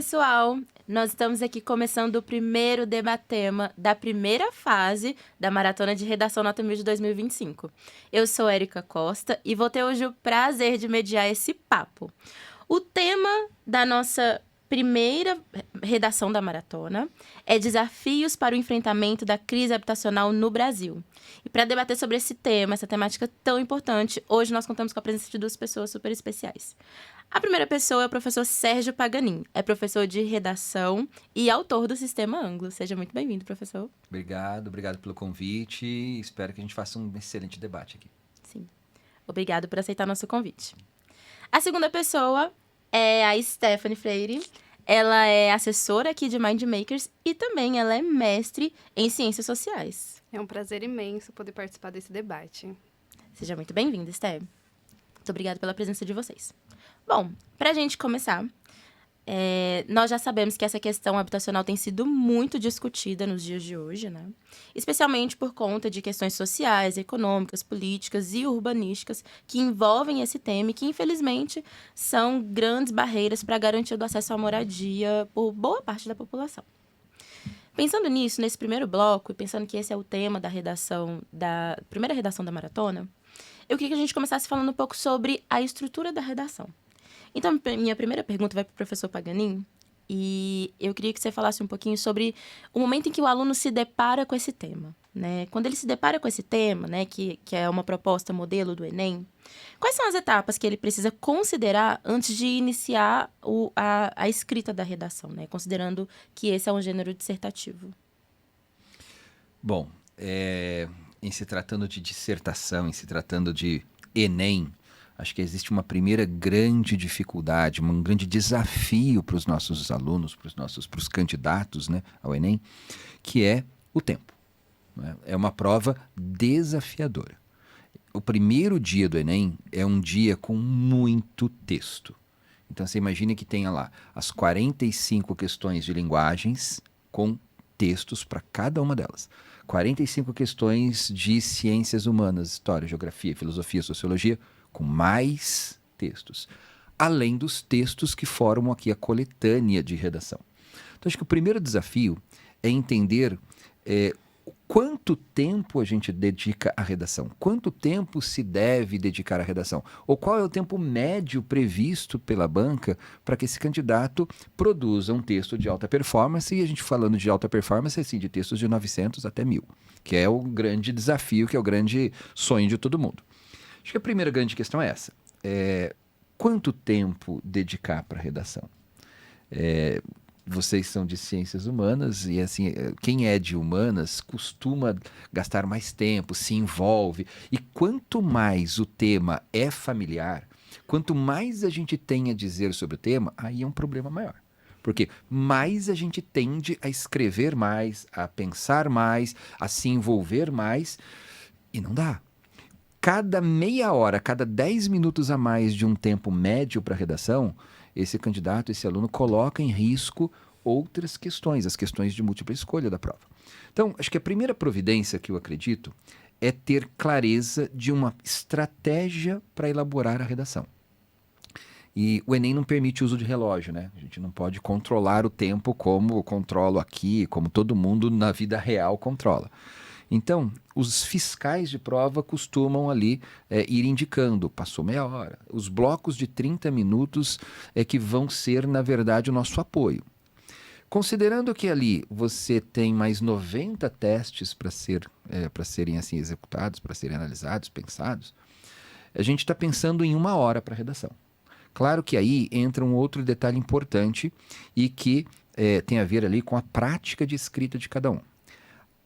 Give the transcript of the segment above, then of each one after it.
pessoal! Nós estamos aqui começando o primeiro debatema da primeira fase da Maratona de Redação Nota 1000 de 2025. Eu sou Érica Costa e vou ter hoje o prazer de mediar esse papo. O tema da nossa primeira redação da maratona é Desafios para o Enfrentamento da Crise Habitacional no Brasil. E para debater sobre esse tema, essa temática tão importante, hoje nós contamos com a presença de duas pessoas super especiais. A primeira pessoa é o professor Sérgio Paganin, é professor de redação e autor do Sistema Anglo. Seja muito bem-vindo, professor. Obrigado pelo convite. Espero que a gente faça um excelente debate aqui. Sim. Obrigado por aceitar nosso convite. A segunda pessoa é a Stephanie Freire. Ela é assessora aqui de Mind Makers e também ela é mestre em Ciências Sociais. É um prazer imenso poder participar desse debate. Seja muito bem-vinda, Steph. Muito obrigada pela presença de vocês. Bom, para a gente começar, nós já sabemos que essa questão habitacional tem sido muito discutida nos dias de hoje, né? Especialmente por conta de questões sociais, econômicas, políticas e urbanísticas que envolvem esse tema e que, infelizmente, são grandes barreiras para a garantia do acesso à moradia por boa parte da população. Pensando nisso, nesse primeiro bloco, e pensando que esse é o tema da primeira redação da maratona, eu queria que a gente começasse falando um pouco sobre a estrutura da redação. Então, minha primeira pergunta vai para o professor Paganin, e eu queria que você falasse um pouquinho sobre o momento em que o aluno se depara com esse tema, né? Quando ele se depara com esse tema, né, que é uma proposta modelo do Enem, quais são as etapas que ele precisa considerar antes de iniciar a escrita da redação, né? Considerando que esse é um gênero dissertativo. Bom, em se tratando de dissertação, em se tratando de Enem, acho que existe uma primeira grande dificuldade, um grande desafio para os nossos alunos, para os candidatos, né, ao Enem, que é o tempo, né? É uma prova desafiadora. O primeiro dia do Enem é um dia com muito texto. Então, você imagine que tenha lá as 45 questões de linguagens com textos para cada uma delas. 45 questões de ciências humanas, história, geografia, filosofia, sociologia, com mais textos, além dos textos que formam aqui a coletânea de redação. Então, acho que o primeiro desafio é entender quanto tempo a gente dedica à redação, quanto tempo se deve dedicar à redação, ou qual é o tempo médio previsto pela banca para que esse candidato produza um texto de alta performance, e a gente falando de alta performance, assim, de textos de 900 até 1000, que é o grande desafio, que é o grande sonho de todo mundo. Acho que a primeira grande questão é essa. Quanto tempo dedicar para a redação? Vocês são de ciências humanas e, assim, quem é de humanas costuma gastar mais tempo, se envolve. E quanto mais o tema é familiar, quanto mais a gente tem a dizer sobre o tema, aí é um problema maior. Porque mais a gente tende a escrever mais, a pensar mais, a se envolver mais, e não dá. Cada meia hora, cada 10 minutos a mais de um tempo médio para a redação, esse candidato, esse aluno coloca em risco outras questões, as questões de múltipla escolha da prova. Então, acho que a primeira providência que eu acredito é ter clareza de uma estratégia para elaborar a redação. E o Enem não permite o uso de relógio, né? A gente não pode controlar o tempo como eu controlo aqui, como todo mundo na vida real controla. Então, os fiscais de prova costumam ali ir indicando, passou meia hora. Os blocos de 30 minutos que vão ser, na verdade, o nosso apoio. Considerando que ali você tem mais 90 testes para serem assim executados, para serem analisados, pensados, a gente está pensando em 1 hora para a redação. Claro que aí entra um outro detalhe importante e que tem a ver ali com a prática de escrita de cada um.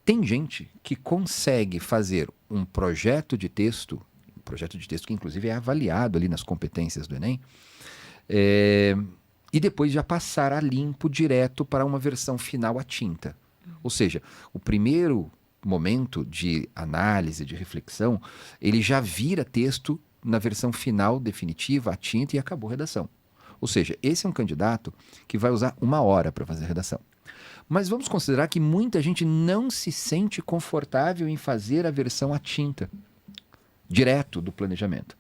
Tem gente que consegue fazer um projeto de texto que inclusive é avaliado ali nas competências do Enem, e depois já passar a limpo direto para uma versão final à tinta. Ou seja, o primeiro momento de análise, de reflexão, ele já vira texto na versão final definitiva, à tinta, e acabou a redação. Ou seja, esse é um candidato que vai usar 1 hora para fazer a redação. Mas vamos considerar que muita gente não se sente confortável em fazer a versão à tinta, direto do planejamento.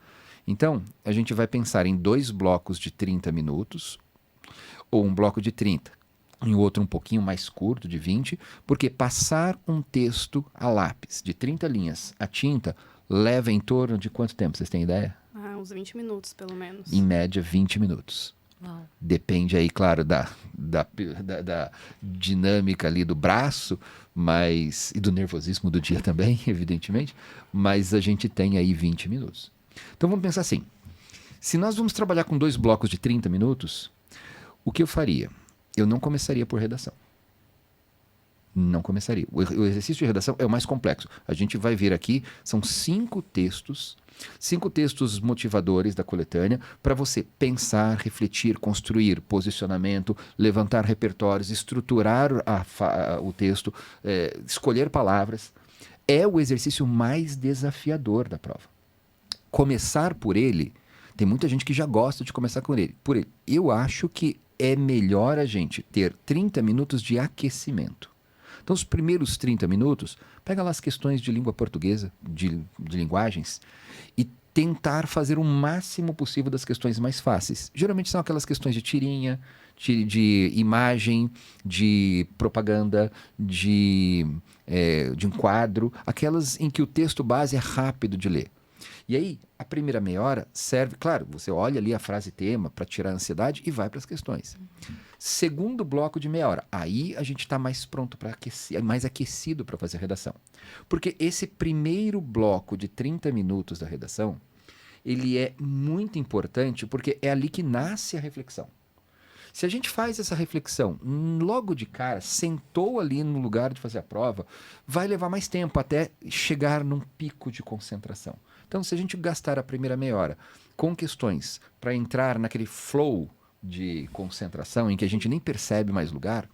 Então, a gente vai pensar em 2 blocos de 30 minutos, ou um bloco de 30, e o outro um pouquinho mais curto, de 20, porque passar um texto a lápis de 30 linhas a tinta leva em torno de quanto tempo? Vocês têm ideia? Uns 20 minutos, pelo menos. Em média, 20 minutos. Uau. Depende aí, claro, da dinâmica ali do braço, mas e do nervosismo do dia também, evidentemente, mas a gente tem aí 20 minutos. Então vamos pensar assim, se nós vamos trabalhar com 2 blocos de 30 minutos, o que eu faria? Eu não começaria por redação. Não começaria. O exercício de redação é o mais complexo. A gente vai ver aqui, são 5 textos motivadores da coletânea para você pensar, refletir, construir posicionamento, levantar repertórios, estruturar o texto, escolher palavras. É o exercício mais desafiador da prova. Começar por ele, tem muita gente que já gosta de começar por ele. Eu acho que é melhor a gente ter 30 minutos de aquecimento. Então, os primeiros 30 minutos, pega lá as questões de língua portuguesa, de linguagens, e tentar fazer o máximo possível das questões mais fáceis. Geralmente são aquelas questões de tirinha, de imagem, de propaganda, de enquadro, aquelas em que o texto base é rápido de ler. E aí, a primeira meia hora serve, claro, você olha ali a frase tema para tirar a ansiedade e vai para as questões. Segundo bloco de meia hora, aí a gente está mais pronto para aquecer, mais aquecido para fazer a redação. Porque esse primeiro bloco de 30 minutos da redação, ele é muito importante porque é ali que nasce a reflexão. Se a gente faz essa reflexão logo de cara, sentou ali no lugar de fazer a prova, vai levar mais tempo até chegar num pico de concentração. Então, se a gente gastar a primeira meia hora com questões para entrar naquele flow de concentração em que a gente nem percebe mais lugar,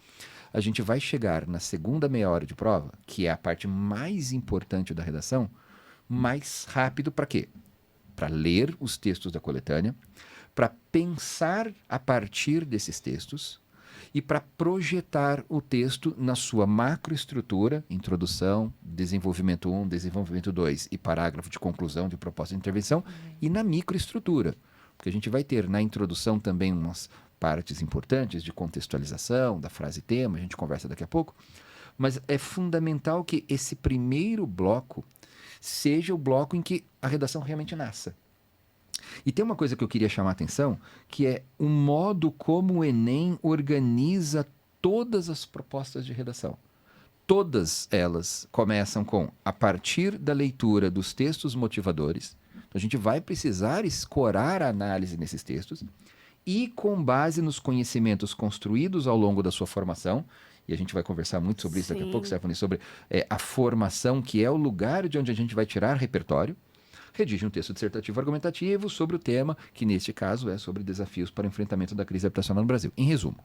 a gente vai chegar na segunda meia hora de prova, que é a parte mais importante da redação, mais rápido para quê? Para ler os textos da coletânea, para pensar a partir desses textos e para projetar o texto na sua macroestrutura, introdução, desenvolvimento 1, desenvolvimento 2 e parágrafo de conclusão de proposta de intervenção, e na microestrutura, porque a gente vai ter na introdução também umas partes importantes de contextualização, da frase tema, a gente conversa daqui a pouco, mas é fundamental que esse primeiro bloco seja o bloco em que a redação realmente nasça. E tem uma coisa que eu queria chamar a atenção, que é o modo como o Enem organiza todas as propostas de redação. Todas elas começam com, a partir da leitura dos textos motivadores, então a gente vai precisar escorar a análise nesses textos, e com base nos conhecimentos construídos ao longo da sua formação, e a gente vai conversar muito sobre isso daqui a pouco, Stephanie, sobre a formação, que é o lugar de onde a gente vai tirar repertório, redige um texto dissertativo argumentativo sobre o tema, que neste caso é sobre desafios para o enfrentamento da crise habitacional no Brasil. Em resumo,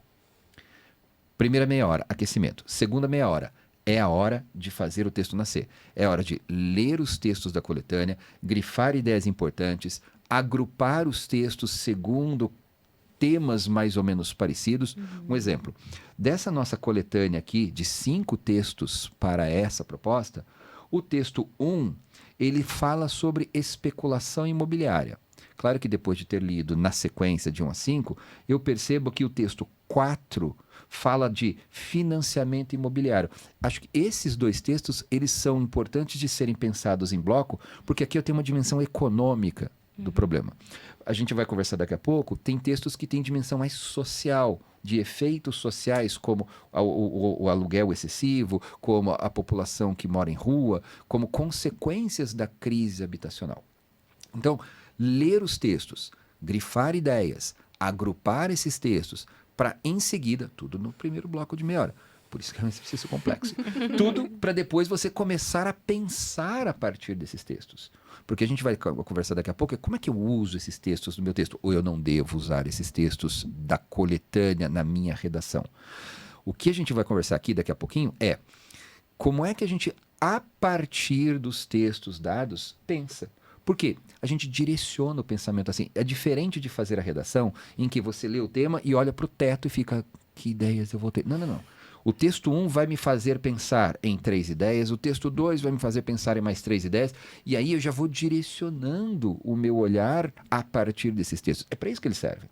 primeira meia hora, aquecimento. Segunda meia hora, é a hora de fazer o texto nascer. É a hora de ler os textos da coletânea, grifar ideias importantes, agrupar os textos segundo temas mais ou menos parecidos. Um exemplo, dessa nossa coletânea aqui, de 5 textos para essa proposta, o texto 1, ele fala sobre especulação imobiliária. Claro que depois de ter lido na sequência de 1 a 5, eu percebo que o texto 4 fala de financiamento imobiliário. Acho que esses 2 textos, eles são importantes de serem pensados em bloco, porque aqui eu tenho uma dimensão econômica do problema. A gente vai conversar daqui a pouco, tem textos que têm dimensão mais social, de efeitos sociais, como o aluguel excessivo, como a população que mora em rua, como consequências da crise habitacional. Então, ler os textos, grifar ideias, agrupar esses textos, para em seguida, tudo no primeiro bloco de meia hora. Por isso que é um exercício complexo. Tudo para depois você começar a pensar a partir desses textos. Porque a gente vai conversar daqui a pouco, como é que eu uso esses textos no meu texto? Ou eu não devo usar esses textos da coletânea na minha redação? O que a gente vai conversar aqui daqui a pouquinho é como é que a gente, a partir dos textos dados, pensa. Por quê? A gente direciona o pensamento assim. É diferente de fazer a redação em que você lê o tema e olha para o teto e fica, que ideias eu vou ter? Não, não, não. O texto 1 vai me fazer pensar em 3 ideias, o texto 2 vai me fazer pensar em mais 3 ideias, e aí eu já vou direcionando o meu olhar a partir desses textos. É para isso que eles servem.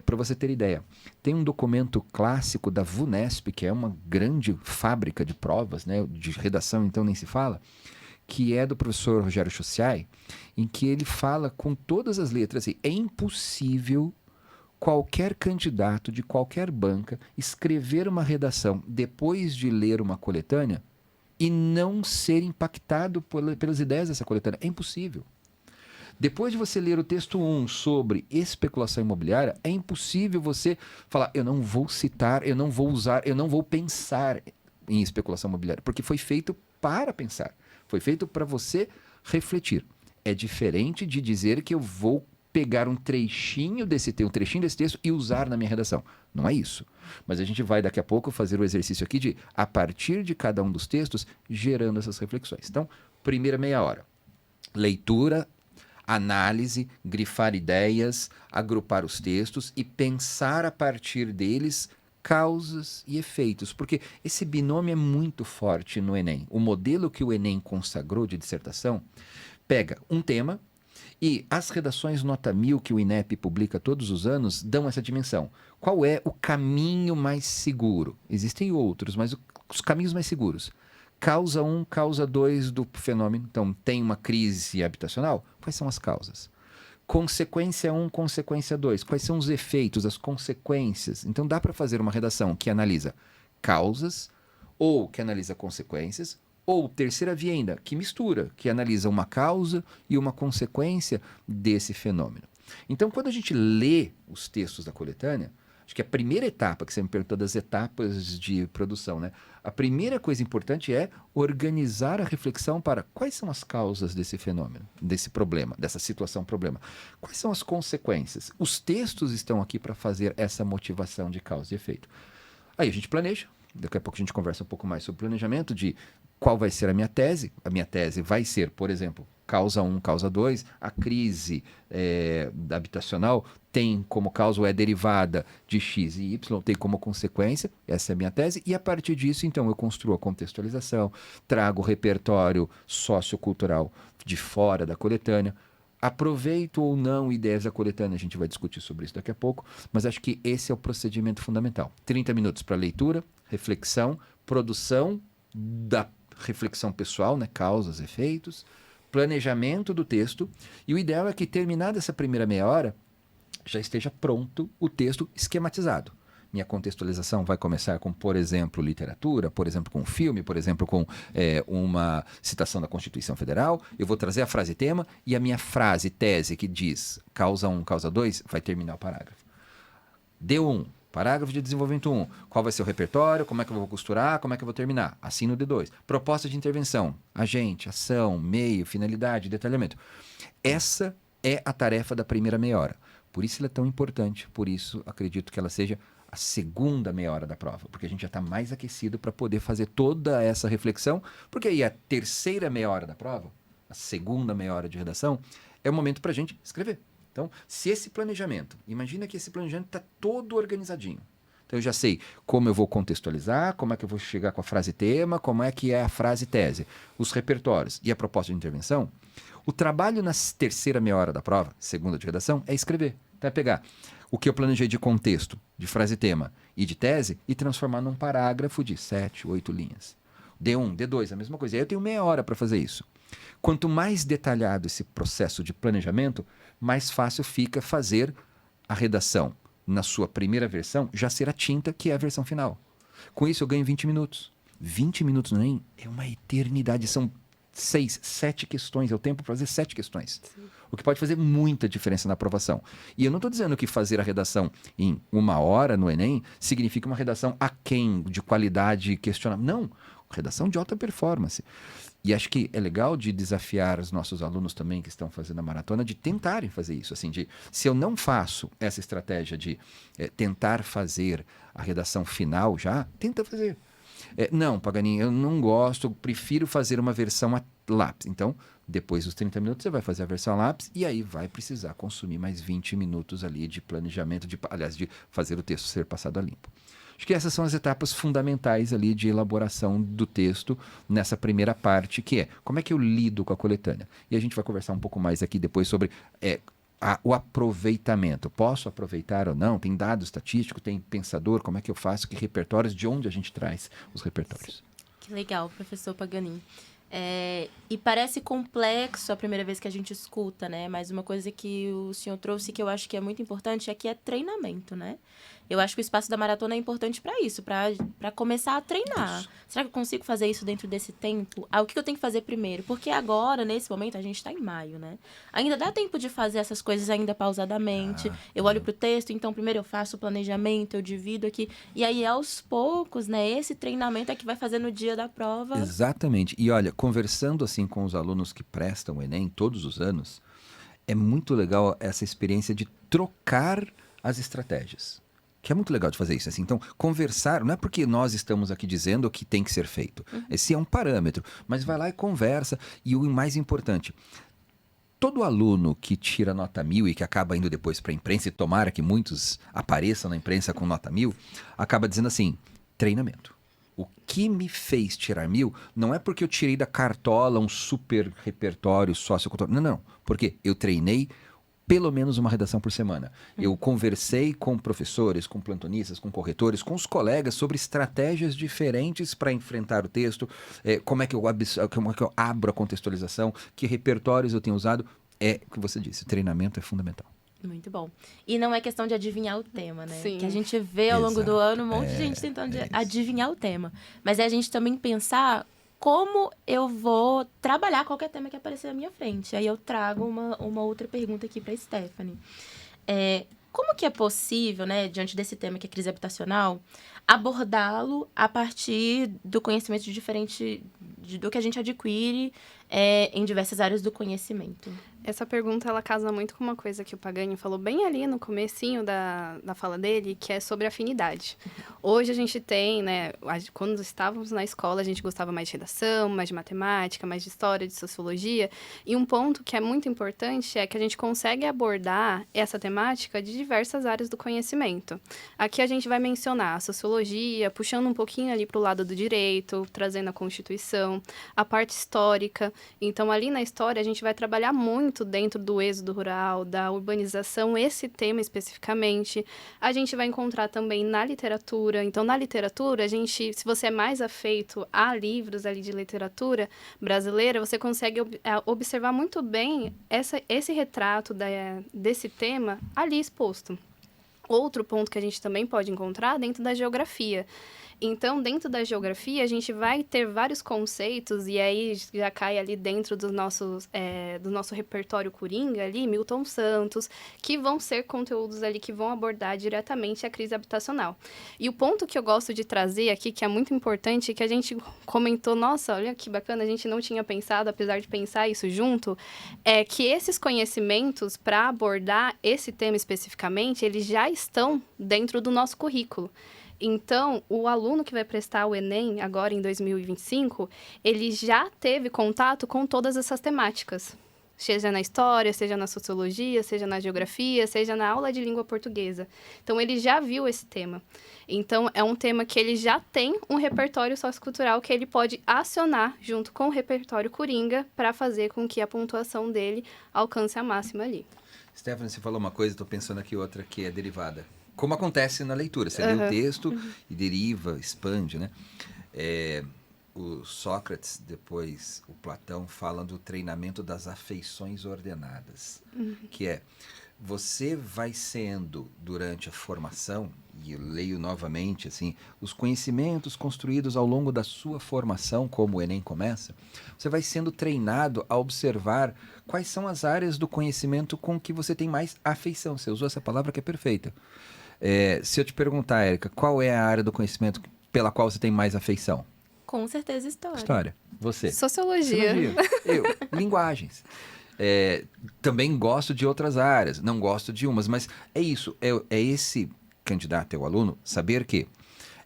Para você ter ideia, tem um documento clássico da VUNESP, que é uma grande fábrica de provas, né, de redação, então nem se fala, que é do professor Rogério Chaussai, em que ele fala com todas as letras assim, é impossível qualquer candidato de qualquer banca escrever uma redação depois de ler uma coletânea e não ser impactado pelas ideias dessa coletânea. É impossível. Depois de você ler o texto 1 sobre especulação imobiliária, é impossível você falar, eu não vou citar, eu não vou usar, eu não vou pensar em especulação imobiliária, porque foi feito para pensar. Foi feito para você refletir. É diferente de dizer que eu vou pegar um trechinho desse texto e usar na minha redação. Não é isso. Mas a gente vai daqui a pouco fazer o exercício aqui de, a partir de cada um dos textos, gerando essas reflexões. Então, primeira meia hora. Leitura, análise, grifar ideias, agrupar os textos e pensar a partir deles causas e efeitos, porque esse binômio é muito forte no Enem. O modelo que o Enem consagrou de dissertação pega um tema e as redações nota 1000 que o INEP publica todos os anos dão essa dimensão. Qual é o caminho mais seguro? Existem outros, mas os caminhos mais seguros. Causa 1, causa 2 do fenômeno. Então, tem uma crise habitacional? Quais são as causas? Consequência 1, consequência 2. Quais são os efeitos, as consequências? Então, dá para fazer uma redação que analisa causas, ou que analisa consequências, ou terceira via ainda, que mistura, que analisa uma causa e uma consequência desse fenômeno. Então, quando a gente lê os textos da coletânea, acho que a primeira etapa, que você me perguntou das etapas de produção, né? A primeira coisa importante é organizar a reflexão para quais são as causas desse fenômeno, desse problema, dessa situação problema. Quais são as consequências? Os textos estão aqui para fazer essa motivação de causa e efeito. Aí a gente planeja, daqui a pouco a gente conversa um pouco mais sobre planejamento de qual vai ser a minha tese. A minha tese vai ser, por exemplo, causa 1, causa 2, a crise habitacional tem como causa ou é derivada de X e Y, tem como consequência, essa é a minha tese, e a partir disso, então, eu construo a contextualização, trago o repertório sociocultural de fora da coletânea, aproveito ou não ideias da coletânea, a gente vai discutir sobre isso daqui a pouco, mas acho que esse é o procedimento fundamental. 30 minutos para leitura, reflexão, produção da reflexão pessoal, né, causas, efeitos, planejamento do texto, e o ideal é que, terminada essa primeira meia hora, já esteja pronto o texto esquematizado. Minha contextualização vai começar com, por exemplo, literatura, por exemplo, com filme, por exemplo, com uma citação da Constituição Federal. Eu vou trazer a frase tema e a minha frase tese que diz causa 1, causa 2, vai terminar o parágrafo. D1, parágrafo de desenvolvimento 1. Qual vai ser o repertório? Como é que eu vou costurar? Como é que eu vou terminar? Assino o D2. Proposta de intervenção. Agente, ação, meio, finalidade, detalhamento. Essa é a tarefa da primeira meia hora. Por isso ela é tão importante. Por isso acredito que ela seja a segunda meia hora da prova. Porque a gente já está mais aquecido para poder fazer toda essa reflexão. Porque aí a terceira meia hora da prova, a segunda meia hora de redação, é o momento para a gente escrever. Então, se esse planejamento, imagina que esse planejamento está todo organizadinho. Então, eu já sei como eu vou contextualizar, como é que eu vou chegar com a frase tema, como é que é a frase tese, os repertórios e a proposta de intervenção. O trabalho na terceira meia hora da prova, segunda de redação, é escrever. Então, é pegar o que eu planejei de contexto, de frase tema e de tese e transformar num parágrafo de 7, 8 linhas. D1, D2, a mesma coisa. E aí eu tenho meia hora para fazer isso. Quanto mais detalhado esse processo de planejamento, mais fácil fica fazer a redação na sua primeira versão já ser a tinta, que é a versão final. Com isso eu ganho 20 minutos. 20 minutos no Enem é uma eternidade, são 6, 7 questões, é o tempo para fazer 7 questões. Sim. O que pode fazer muita diferença na aprovação. E eu não estou dizendo que fazer a redação em 1 hora no Enem significa uma redação aquém de qualidade questionável. Não, redação de alta performance. E acho que é legal de desafiar os nossos alunos também que estão fazendo a maratona de tentarem fazer isso. Assim, se eu não faço essa estratégia de tentar fazer a redação final já, tenta fazer. Não, Paganin, eu não gosto, prefiro fazer uma versão a lápis. Então, depois dos 30 minutos, você vai fazer a versão a lápis e aí vai precisar consumir mais 20 minutos ali de planejamento, de fazer o texto ser passado a limpo. Acho que essas são as etapas fundamentais ali de elaboração do texto nessa primeira parte, que é como é que eu lido com a coletânea. E a gente vai conversar um pouco mais aqui depois sobre o aproveitamento. Posso aproveitar ou não? Tem dado estatístico, tem pensador, como é que eu faço? Que repertórios, de onde a gente traz os repertórios? Que legal, professor Paganin. E parece complexo a primeira vez que a gente escuta, né? Mas uma coisa que o senhor trouxe que eu acho que é muito importante é que é treinamento, né? Eu acho que o espaço da maratona é importante para isso, para começar a treinar. Isso. Será que eu consigo fazer isso dentro desse tempo? O que eu tenho que fazer primeiro? Porque agora, nesse momento, a gente está em maio, né? Ainda dá tempo de fazer essas coisas ainda pausadamente. Eu olho para o texto, então primeiro eu faço o planejamento, eu divido aqui. E aí, aos poucos, né? Esse treinamento é que vai fazer no dia da prova. Exatamente. E olha, conversando assim com os alunos que prestam o Enem todos os anos, é muito legal essa experiência de trocar as estratégias. Que é muito legal de fazer isso. Assim. Então, conversar, não é porque nós estamos aqui dizendo o que tem que ser feito. Esse é um parâmetro. Mas vai lá e conversa. E o mais importante, todo aluno que tira nota 1000 e que acaba indo depois para a imprensa, e tomara que muitos apareçam na imprensa com nota 1000, acaba dizendo assim, treinamento. O que me fez tirar 1000 não é porque eu tirei da cartola um super repertório sociocultural. Não, não. Porque eu treinei pelo menos uma redação por semana. Eu conversei com professores, com plantonistas, com corretores, com os colegas sobre estratégias diferentes para enfrentar o texto, como é que eu abro a contextualização, que repertórios eu tenho usado. É o que você disse, treinamento é fundamental. Muito bom. E não é questão de adivinhar o tema, né? Sim. Que a gente vê ao longo do ano um monte de gente tentando adivinhar o tema. Mas é a gente também pensar como eu vou trabalhar qualquer tema que aparecer na minha frente. Aí eu trago uma outra pergunta aqui para a Stephanie. Como que é possível, né, diante desse tema que é crise habitacional, abordá-lo a partir do conhecimento diferente do que a gente adquire em diversas áreas do conhecimento? Essa pergunta, ela casa muito com uma coisa que o Pagani falou bem ali no comecinho da fala dele, que é sobre afinidade. Hoje a gente tem, né, quando estávamos na escola, a gente gostava mais de redação, mais de matemática, mais de história, de sociologia, e um ponto que é muito importante é que a gente consegue abordar essa temática de diversas áreas do conhecimento. Aqui a gente vai mencionar a sociologia, puxando um pouquinho ali para o lado do direito, trazendo a Constituição, a parte histórica. Então, ali na história, a gente vai trabalhar muito dentro do êxodo rural, da urbanização, esse tema especificamente. A gente vai encontrar também na literatura. Então, na literatura, a gente, se você é mais afeito a livros ali de literatura brasileira, você consegue observar muito bem esse retrato desse tema ali exposto. Outro ponto que a gente também pode encontrar dentro da geografia. Então, dentro da geografia, a gente vai ter vários conceitos, e aí já cai ali dentro do nosso repertório coringa ali, Milton Santos, que vão ser conteúdos ali que vão abordar diretamente a crise habitacional. E o ponto que eu gosto de trazer aqui, que é muito importante, que a gente comentou, nossa, olha que bacana, a gente não tinha pensado, apesar de pensar isso junto, é que esses conhecimentos, para abordar esse tema especificamente, eles já estão dentro do nosso currículo. Então, o aluno que vai prestar o Enem agora em 2025, ele já teve contato com todas essas temáticas. Seja na história, seja na sociologia, seja na geografia, seja na aula de língua portuguesa. Então, ele já viu esse tema. Então, é um tema que ele já tem um repertório sociocultural que ele pode acionar junto com o repertório coringa para fazer com que a pontuação dele alcance a máxima ali. Stephanie, você falou uma coisa, estou pensando aqui outra que é derivada. Como acontece na leitura, você lê o texto e deriva, expande, né? O Sócrates, depois o Platão, falam do treinamento das afeições ordenadas, que é, você vai sendo, durante a formação, e eu leio novamente, assim, os conhecimentos construídos ao longo da sua formação, como o Enem começa, você vai sendo treinado a observar quais são as áreas do conhecimento com que você tem mais afeição. Você usou essa palavra que é perfeita. Se eu te perguntar, Érica, qual é a área do conhecimento pela qual você tem mais afeição? Com certeza, história. História. Você? Sociologia. Eu. Linguagens. Também gosto de outras áreas, não gosto de umas, mas é isso. É esse candidato, é o aluno, saber que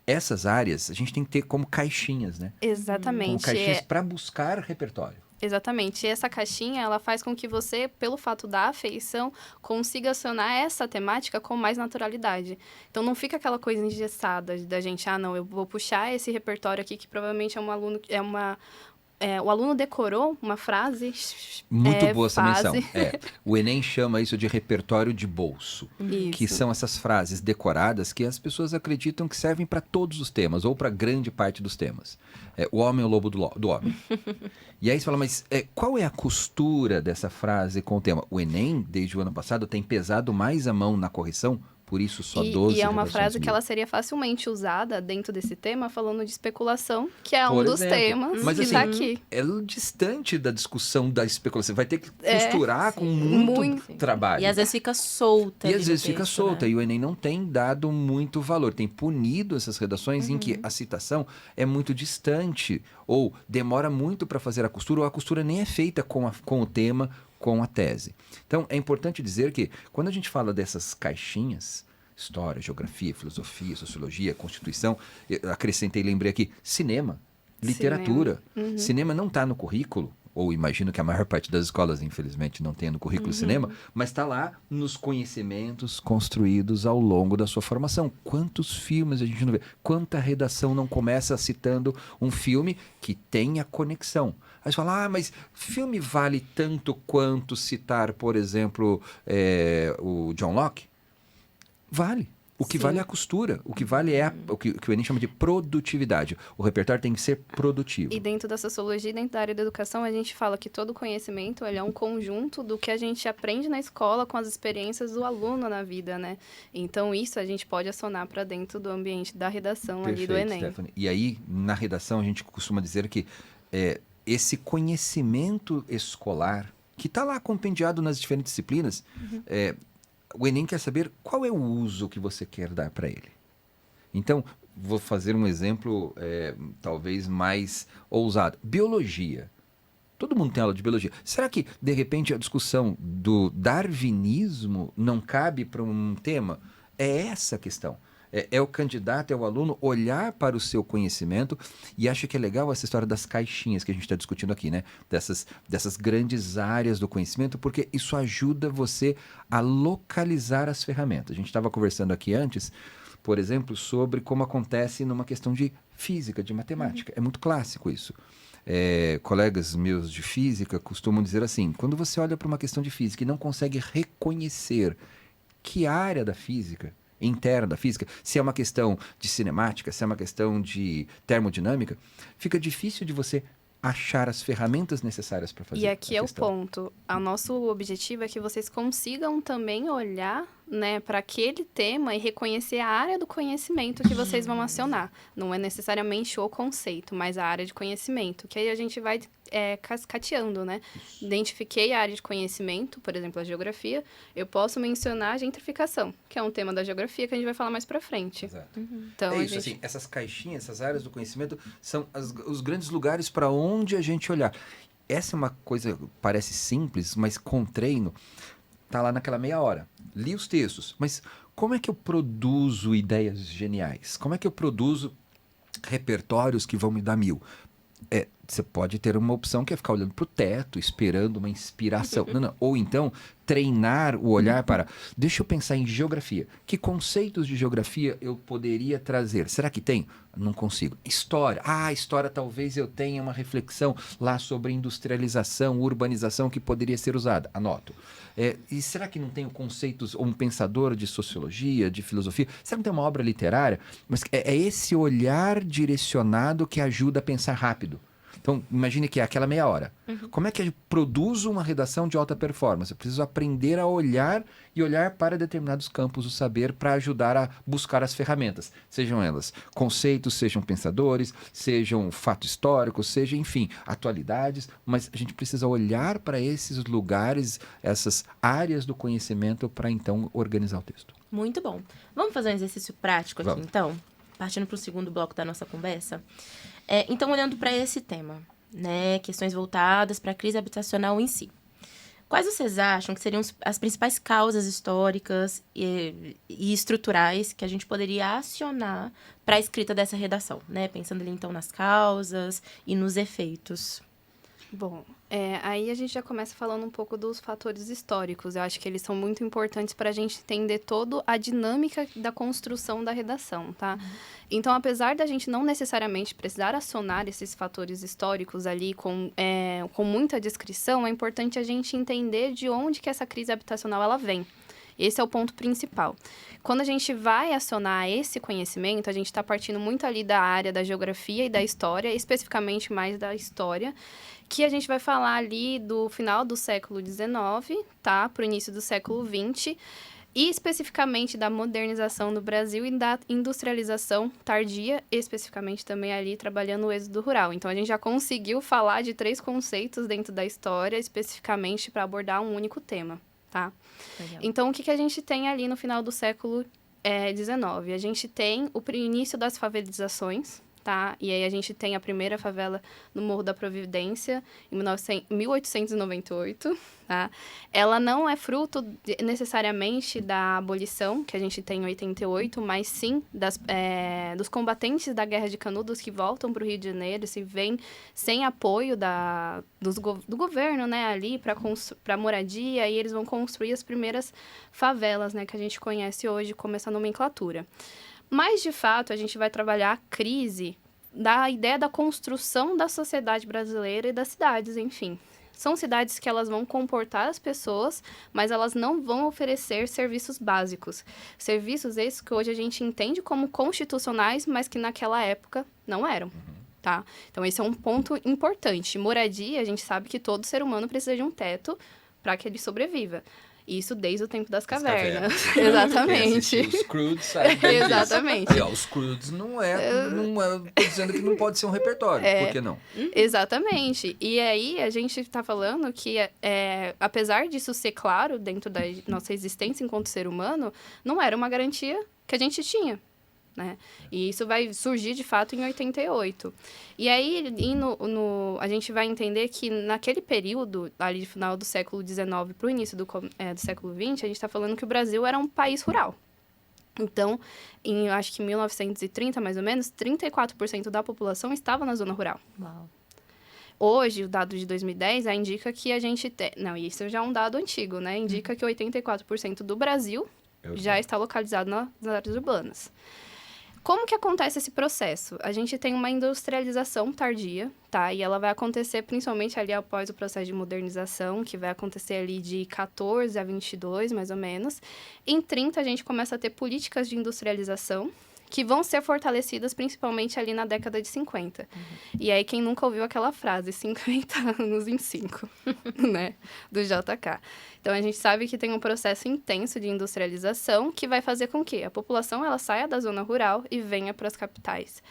essas áreas a gente tem que ter como caixinhas, né? Exatamente. Como caixinhas para buscar repertório. Exatamente. E essa caixinha, ela faz com que você, pelo fato da afeição, consiga acionar essa temática com mais naturalidade. Então, não fica aquela coisa engessada da gente, não, eu vou puxar esse repertório aqui, que provavelmente é um aluno, o aluno decorou uma frase. Muito boa essa fase. menção. O Enem chama isso de repertório de bolso. Que Isso. são essas frases decoradas que as pessoas acreditam que servem para todos os temas, ou para grande parte dos temas. O homem é o lobo do homem. E aí você fala, mas qual é a costura dessa frase com o tema? O Enem, desde o ano passado, tem pesado mais a mão na correção, por isso só 12 E é uma redações frase que mil. ela seria facilmente usada dentro desse tema, falando de especulação, que é um Por dos exemplo. temas Mas que assim, tá aqui. é distante da discussão da especulação. Vai ter que costurar com muito trabalho. E às vezes fica solta. E ali às no vezes fica texto, solta, né? e o Enem não tem dado muito valor, tem punido essas redações em que a citação é muito distante, ou demora muito para fazer a costura, ou a costura nem é feita com o tema, com a tese. Então, é importante dizer que, quando a gente fala dessas caixinhas, história, geografia, filosofia, sociologia, constituição, eu acrescentei, lembrei aqui, cinema, literatura. Cinema não está no currículo, ou imagino que a maior parte das escolas, infelizmente, não tenha no currículo cinema, mas está lá nos conhecimentos construídos ao longo da sua formação. Quantos filmes a gente não vê? Quanta redação não começa citando um filme que tenha conexão? Aí você fala, mas filme vale tanto quanto citar, por exemplo, o John Locke? Vale. O que vale é a costura. O que vale é o que o Enem chama de produtividade. O repertório tem que ser produtivo. E dentro da sociologia, dentro da área da educação, a gente fala que todo conhecimento ele é um conjunto do que a gente aprende na escola com as experiências do aluno na vida, né? Então, isso a gente pode acionar para dentro do ambiente da redação ali do Enem. Stephanie. E aí, na redação, a gente costuma dizer que esse conhecimento escolar, que está lá compendiado nas diferentes disciplinas, o Enem quer saber qual é o uso que você quer dar para ele. Então, vou fazer um exemplo talvez mais ousado. Biologia. Todo mundo tem aula de biologia. Será que, de repente, a discussão do darwinismo não cabe para um tema? É essa a questão. É o candidato, é o aluno olhar para o seu conhecimento, e acho que é legal essa história das caixinhas que a gente está discutindo aqui, né? Dessas grandes áreas do conhecimento, porque isso ajuda você a localizar as ferramentas. A gente estava conversando aqui antes, por exemplo, sobre como acontece numa questão de física, de matemática. É muito clássico isso. Colegas meus de física costumam dizer assim, quando você olha para uma questão de física e não consegue reconhecer que área da física, interna da física, se é uma questão de cinemática, se é uma questão de termodinâmica, fica difícil de você achar as ferramentas necessárias para fazer. E aqui é o ponto. O nosso objetivo é que vocês consigam também olhar, né, para aquele tema e reconhecer a área do conhecimento que vocês vão acionar. Não é necessariamente o conceito, mas a área de conhecimento, que aí a gente vai cascateando, né? Identifiquei a área de conhecimento, por exemplo, a geografia, eu posso mencionar a gentrificação, que é um tema da geografia que a gente vai falar mais para frente. Exato. Então, isso, assim, essas caixinhas, essas áreas do conhecimento são os grandes lugares para onde a gente olhar. Essa é uma coisa, parece simples, mas com treino, tá lá naquela meia hora. Li os textos, mas como é que eu produzo ideias geniais? Como é que eu produzo repertórios que vão me dar 1000? Você pode ter uma opção que é ficar olhando para o teto, esperando uma inspiração. Não. Ou então, treinar o olhar para... Deixa eu pensar em geografia. Que conceitos de geografia eu poderia trazer? Será que tem? Não consigo. História. História talvez eu tenha uma reflexão lá sobre industrialização, urbanização que poderia ser usada. Anoto. E será que não tenho conceitos, ou um pensador de sociologia, de filosofia? Será que não tem uma obra literária? Mas é esse olhar direcionado que ajuda a pensar rápido. Então, imagine que é aquela meia hora. Como é que eu produzo uma redação de alta performance? Eu preciso aprender a olhar e olhar para determinados campos do saber para ajudar a buscar as ferramentas. Sejam elas conceitos, sejam pensadores, sejam fato histórico, seja, enfim, atualidades. Mas a gente precisa olhar para esses lugares, essas áreas do conhecimento para, então, organizar o texto. Muito bom. Vamos fazer um exercício prático aqui, Vamos. então? Partindo para o segundo bloco da nossa conversa. Então, olhando para esse tema, né, questões voltadas para a crise habitacional em si. Quais vocês acham que seriam as principais causas históricas e estruturais que a gente poderia acionar para a escrita dessa redação, né? Pensando ali, então, nas causas e nos efeitos. Bom, aí a gente já começa falando um pouco dos fatores históricos. Eu acho que eles são muito importantes para a gente entender toda a dinâmica da construção da redação, tá? Então, apesar da gente não necessariamente precisar acionar esses fatores históricos ali com muita descrição, é importante a gente entender de onde que essa crise habitacional ela vem. Esse é o ponto principal. Quando a gente vai acionar esse conhecimento, a gente está partindo muito ali da área da geografia e da história, especificamente mais da história, que a gente vai falar ali do final do século XIX, tá? Para o início do século XX, e especificamente da modernização do Brasil e da industrialização tardia, especificamente também ali trabalhando o êxodo rural. Então, a gente já conseguiu falar de 3 conceitos dentro da história, especificamente para abordar um único tema, tá? Legal. Então, o que a gente tem ali no final do século XIX? A gente tem o início das favelizações, tá? E aí a gente tem a primeira favela no Morro da Providência, em 1898, tá? Ela não é fruto necessariamente da abolição, que a gente tem em 88, mas sim dos combatentes da Guerra de Canudos que voltam para o Rio de Janeiro, se vêm sem apoio do governo, né, ali para moradia, e eles vão construir as primeiras favelas, né, que a gente conhece hoje como essa nomenclatura. Mas, de fato, a gente vai trabalhar a crise da ideia da construção da sociedade brasileira e das cidades, enfim. São cidades que elas vão comportar as pessoas, mas elas não vão oferecer serviços básicos. Serviços esses que hoje a gente entende como constitucionais, mas que naquela época não eram, tá? Então, esse é um ponto importante. Moradia, a gente sabe que todo ser humano precisa de um teto para que ele sobreviva. Isso desde o tempo das cavernas. Exatamente. Quem assistiu os Croods sabe bem disso. Exatamente. E, ó, os Croods não é... Tô dizendo que não pode ser um repertório. Por que não? Exatamente. E aí, a gente está falando que, apesar disso ser claro dentro da nossa existência enquanto ser humano, não era uma garantia que a gente tinha, né? E isso vai surgir, de fato, em 88. E aí, a gente vai entender que naquele período, ali de final do século XIX para o início do século XX, a gente está falando que o Brasil era um país rural. Então, acho que em 1930, mais ou menos, 34% da população estava na zona rural. Uau. Hoje, o dado de 2010 indica que a gente tem... Não, isso já é um dado antigo, né? Indica que 84% do Brasil já está localizado nas áreas urbanas. Como que acontece esse processo? A gente tem uma industrialização tardia, tá? E ela vai acontecer principalmente ali após o processo de modernização, que vai acontecer ali de 14 a 22, mais ou menos. Em 30, a gente começa a ter políticas de industrialização, que vão ser fortalecidas principalmente ali na década de 50. E aí, quem nunca ouviu aquela frase, 50 anos em 5, né? Do JK. Então, a gente sabe que tem um processo intenso de industrialização que vai fazer com que a população ela saia da zona rural e venha para as capitais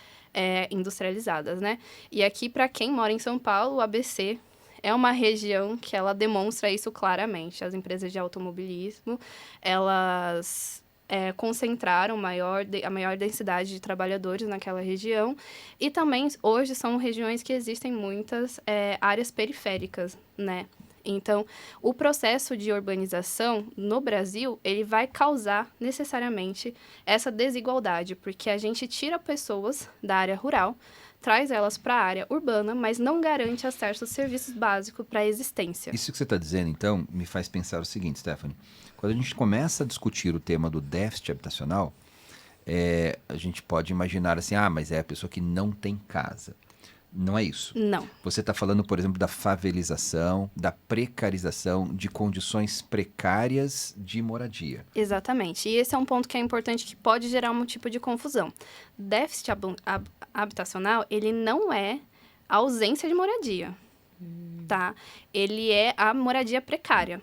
industrializadas, né? E aqui, para quem mora em São Paulo, o ABC é uma região que ela demonstra isso claramente. As empresas de automobilismo, elas... concentraram a maior densidade de trabalhadores naquela região. E também, hoje, são regiões que existem muitas áreas periféricas, né? Então, o processo de urbanização no Brasil, ele vai causar necessariamente essa desigualdade, porque a gente tira pessoas da área rural, traz elas para a área urbana, mas não garante acesso aos serviços básicos para a existência. Isso que você está dizendo, então, me faz pensar o seguinte, Stephanie. Quando a gente começa a discutir o tema do déficit habitacional, a gente pode imaginar assim, mas é a pessoa que não tem casa. Não é isso. Não. Você está falando, por exemplo, da favelização, da precarização, de condições precárias de moradia. Exatamente. E esse é um ponto que é importante, que pode gerar um tipo de confusão. Déficit habitacional, ele não é a ausência de moradia, tá? Ele é a moradia precária.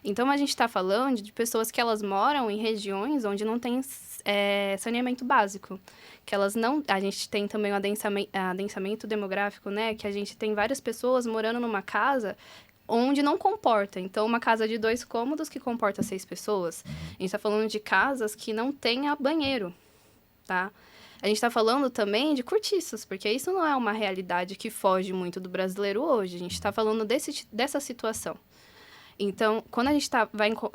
Então, a gente está falando de pessoas que elas moram em regiões onde não tem saneamento básico. Que elas não... A gente tem também o adensamento demográfico, né? Que a gente tem várias pessoas morando numa casa onde não comporta. Então, uma casa de 2 cômodos que comporta 6 pessoas. A gente está falando de casas que não tenha banheiro, tá? A gente está falando também de cortiços, porque isso não é uma realidade que foge muito do brasileiro hoje. A gente está falando dessa situação. Então, quando a gente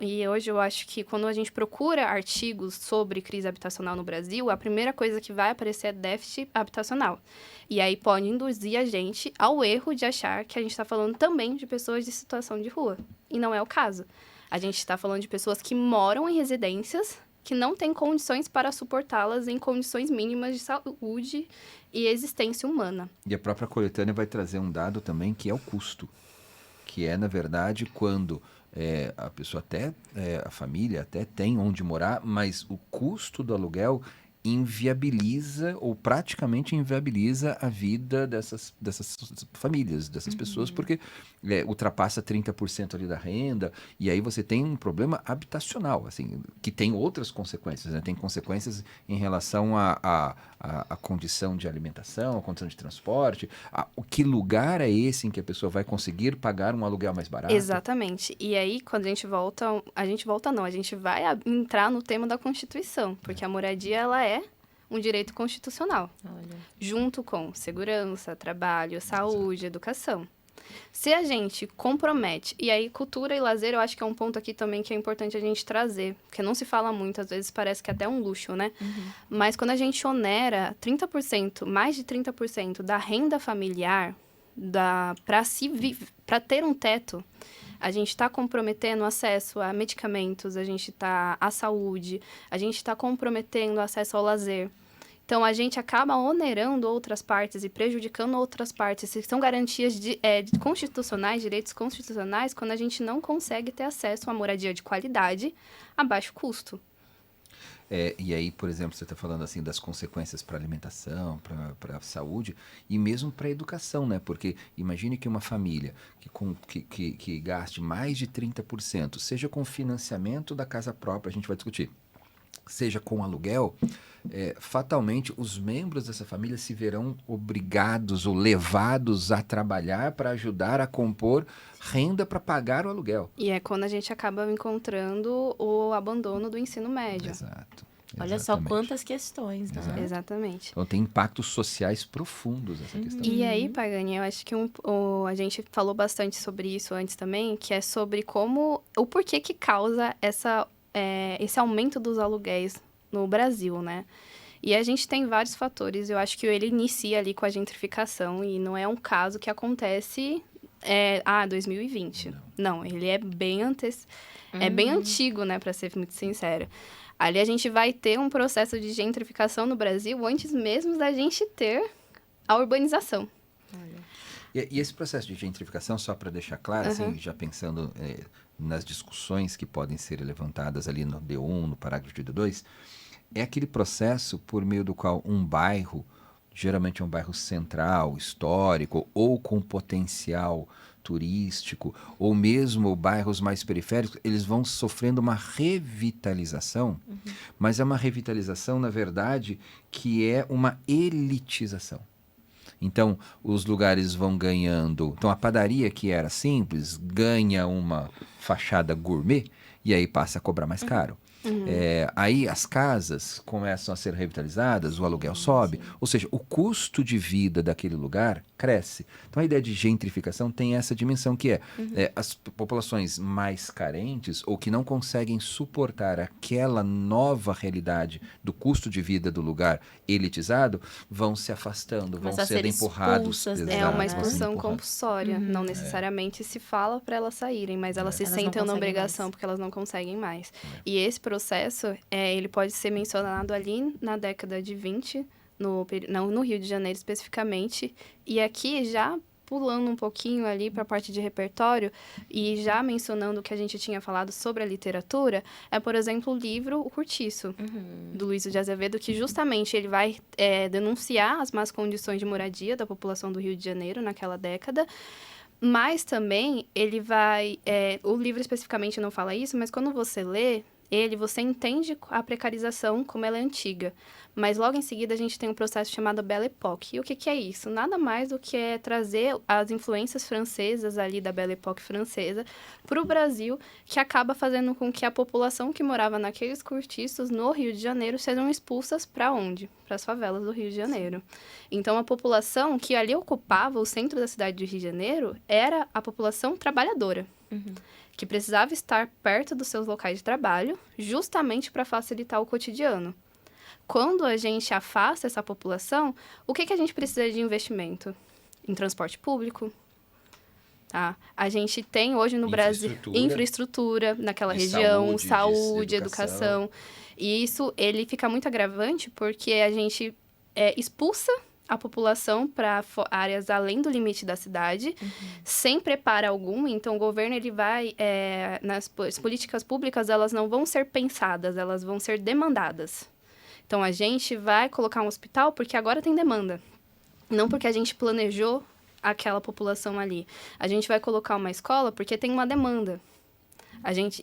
e hoje eu acho que quando a gente procura artigos sobre crise habitacional no Brasil, a primeira coisa que vai aparecer é déficit habitacional. E aí pode induzir a gente ao erro de achar que a gente está falando também de pessoas de situação de rua. E não é o caso. A gente está falando de pessoas que moram em residências que não têm condições para suportá-las em condições mínimas de saúde e existência humana. E a própria coletânea vai trazer um dado também que é o custo. Que é, na verdade, quando a pessoa a família até tem onde morar, mas o custo do aluguel inviabiliza ou praticamente inviabiliza a vida dessas famílias, dessas pessoas, porque ultrapassa 30% ali da renda, e aí você tem um problema habitacional, assim, que tem outras consequências, né? Tem consequências em relação à condição de alimentação, a condição de transporte, que lugar é esse em que a pessoa vai conseguir pagar um aluguel mais barato? Exatamente. E aí, quando a gente vai entrar no tema da Constituição, porque a moradia, ela é um direito constitucional, junto com segurança, trabalho, saúde, educação. Se a gente compromete, e aí cultura e lazer eu acho que é um ponto aqui também que é importante a gente trazer, porque não se fala muito, às vezes parece que é até um luxo, né? Mas quando a gente onera 30%, mais de 30% da renda familiar, para ter um teto, a gente está comprometendo acesso a medicamentos, a gente está à saúde, a gente está comprometendo acesso ao lazer. Então, a gente acaba onerando outras partes e prejudicando outras partes. São garantias constitucionais, direitos constitucionais, quando a gente não consegue ter acesso a moradia de qualidade a baixo custo. E aí, por exemplo, você está falando assim das consequências para a alimentação, para a saúde e mesmo para a educação, né? Porque imagine que uma família que gaste mais de 30%, seja com financiamento da casa própria, a gente vai discutir, seja com aluguel, fatalmente os membros dessa família se verão obrigados ou levados a trabalhar para ajudar a compor renda para pagar o aluguel. E é quando a gente acaba encontrando o abandono do ensino médio. Exato. Olha só quantas questões, né? Exato. Exatamente. Então tem impactos sociais profundos essa questão. E aí, Pagani, eu acho que a gente falou bastante sobre isso antes também, que é sobre o porquê que causa esse aumento dos aluguéis no Brasil, né? E a gente tem vários fatores. Eu acho que ele inicia ali com a gentrificação e não é um caso que acontece 2020. Não, ele é bem bem antigo, né, para ser muito sincera. Ali a gente vai ter um processo de gentrificação no Brasil antes mesmo da gente ter a urbanização. E esse processo de gentrificação, só para deixar claro, assim, já pensando nas discussões que podem ser levantadas ali no D1, no parágrafo de D2, é aquele processo por meio do qual um bairro, geralmente é um bairro central, histórico, ou com potencial turístico, ou mesmo bairros mais periféricos, eles vão sofrendo uma revitalização, mas é uma revitalização, na verdade, que é uma elitização. Então, os lugares vão ganhando... Então, a padaria, que era simples, ganha uma fachada gourmet e aí passa a cobrar mais caro. Aí as casas começam a ser revitalizadas, o aluguel sobe, ou seja, o custo de vida daquele lugar cresce. Então a ideia de gentrificação tem essa dimensão que as populações mais carentes ou que não conseguem suportar aquela nova realidade do custo de vida do lugar elitizado, vão se afastando, vão sendo empurrados. É uma expulsão compulsória, não necessariamente se fala para elas saírem, mas elas se sentem na obrigação porque elas não conseguem mais. E esse processo, ele pode ser mencionado ali na década de 20, no Rio de Janeiro especificamente, e aqui já pulando um pouquinho ali para a parte de repertório e já mencionando o que a gente tinha falado sobre a literatura, por exemplo, o livro O Cortiço, do Luiz de Azevedo, que justamente ele vai denunciar as más condições de moradia da população do Rio de Janeiro naquela década. Mas também ele vai... o livro especificamente não fala isso, mas quando você lê você entende a precarização como ela é antiga. Mas logo em seguida a gente tem um processo chamado Belle Époque. E o que é isso? Nada mais do que trazer as influências francesas ali da Belle Époque francesa para o Brasil, que acaba fazendo com que a população que morava naqueles cortiços no Rio de Janeiro sejam expulsas para onde? Para as favelas do Rio de Janeiro. Então a população que ali ocupava o centro da cidade do Rio de Janeiro era a população trabalhadora. que precisava estar perto dos seus locais de trabalho, justamente para facilitar o cotidiano. Quando a gente afasta essa população, o que a gente precisa de investimento? Em transporte público. Tá? A gente tem hoje no Brasil infraestrutura naquela região, saúde, educação. E isso ele fica muito agravante porque a gente expulsa a população para áreas além do limite da cidade, sem preparo algum. Então, o governo ele vai... nas políticas públicas, elas não vão ser pensadas, elas vão ser demandadas. Então, a gente vai colocar um hospital porque agora tem demanda. Não porque a gente planejou aquela população ali. A gente vai colocar uma escola porque tem uma demanda.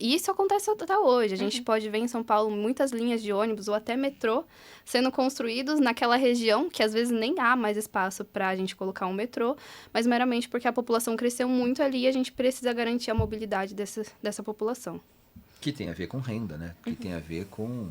E isso acontece até hoje. A gente pode ver em São Paulo muitas linhas de ônibus ou até metrô sendo construídos naquela região, que às vezes nem há mais espaço para a gente colocar um metrô, mas meramente porque a população cresceu muito ali e a gente precisa garantir a mobilidade dessa população. Que tem a ver com renda, né? Que tem a ver com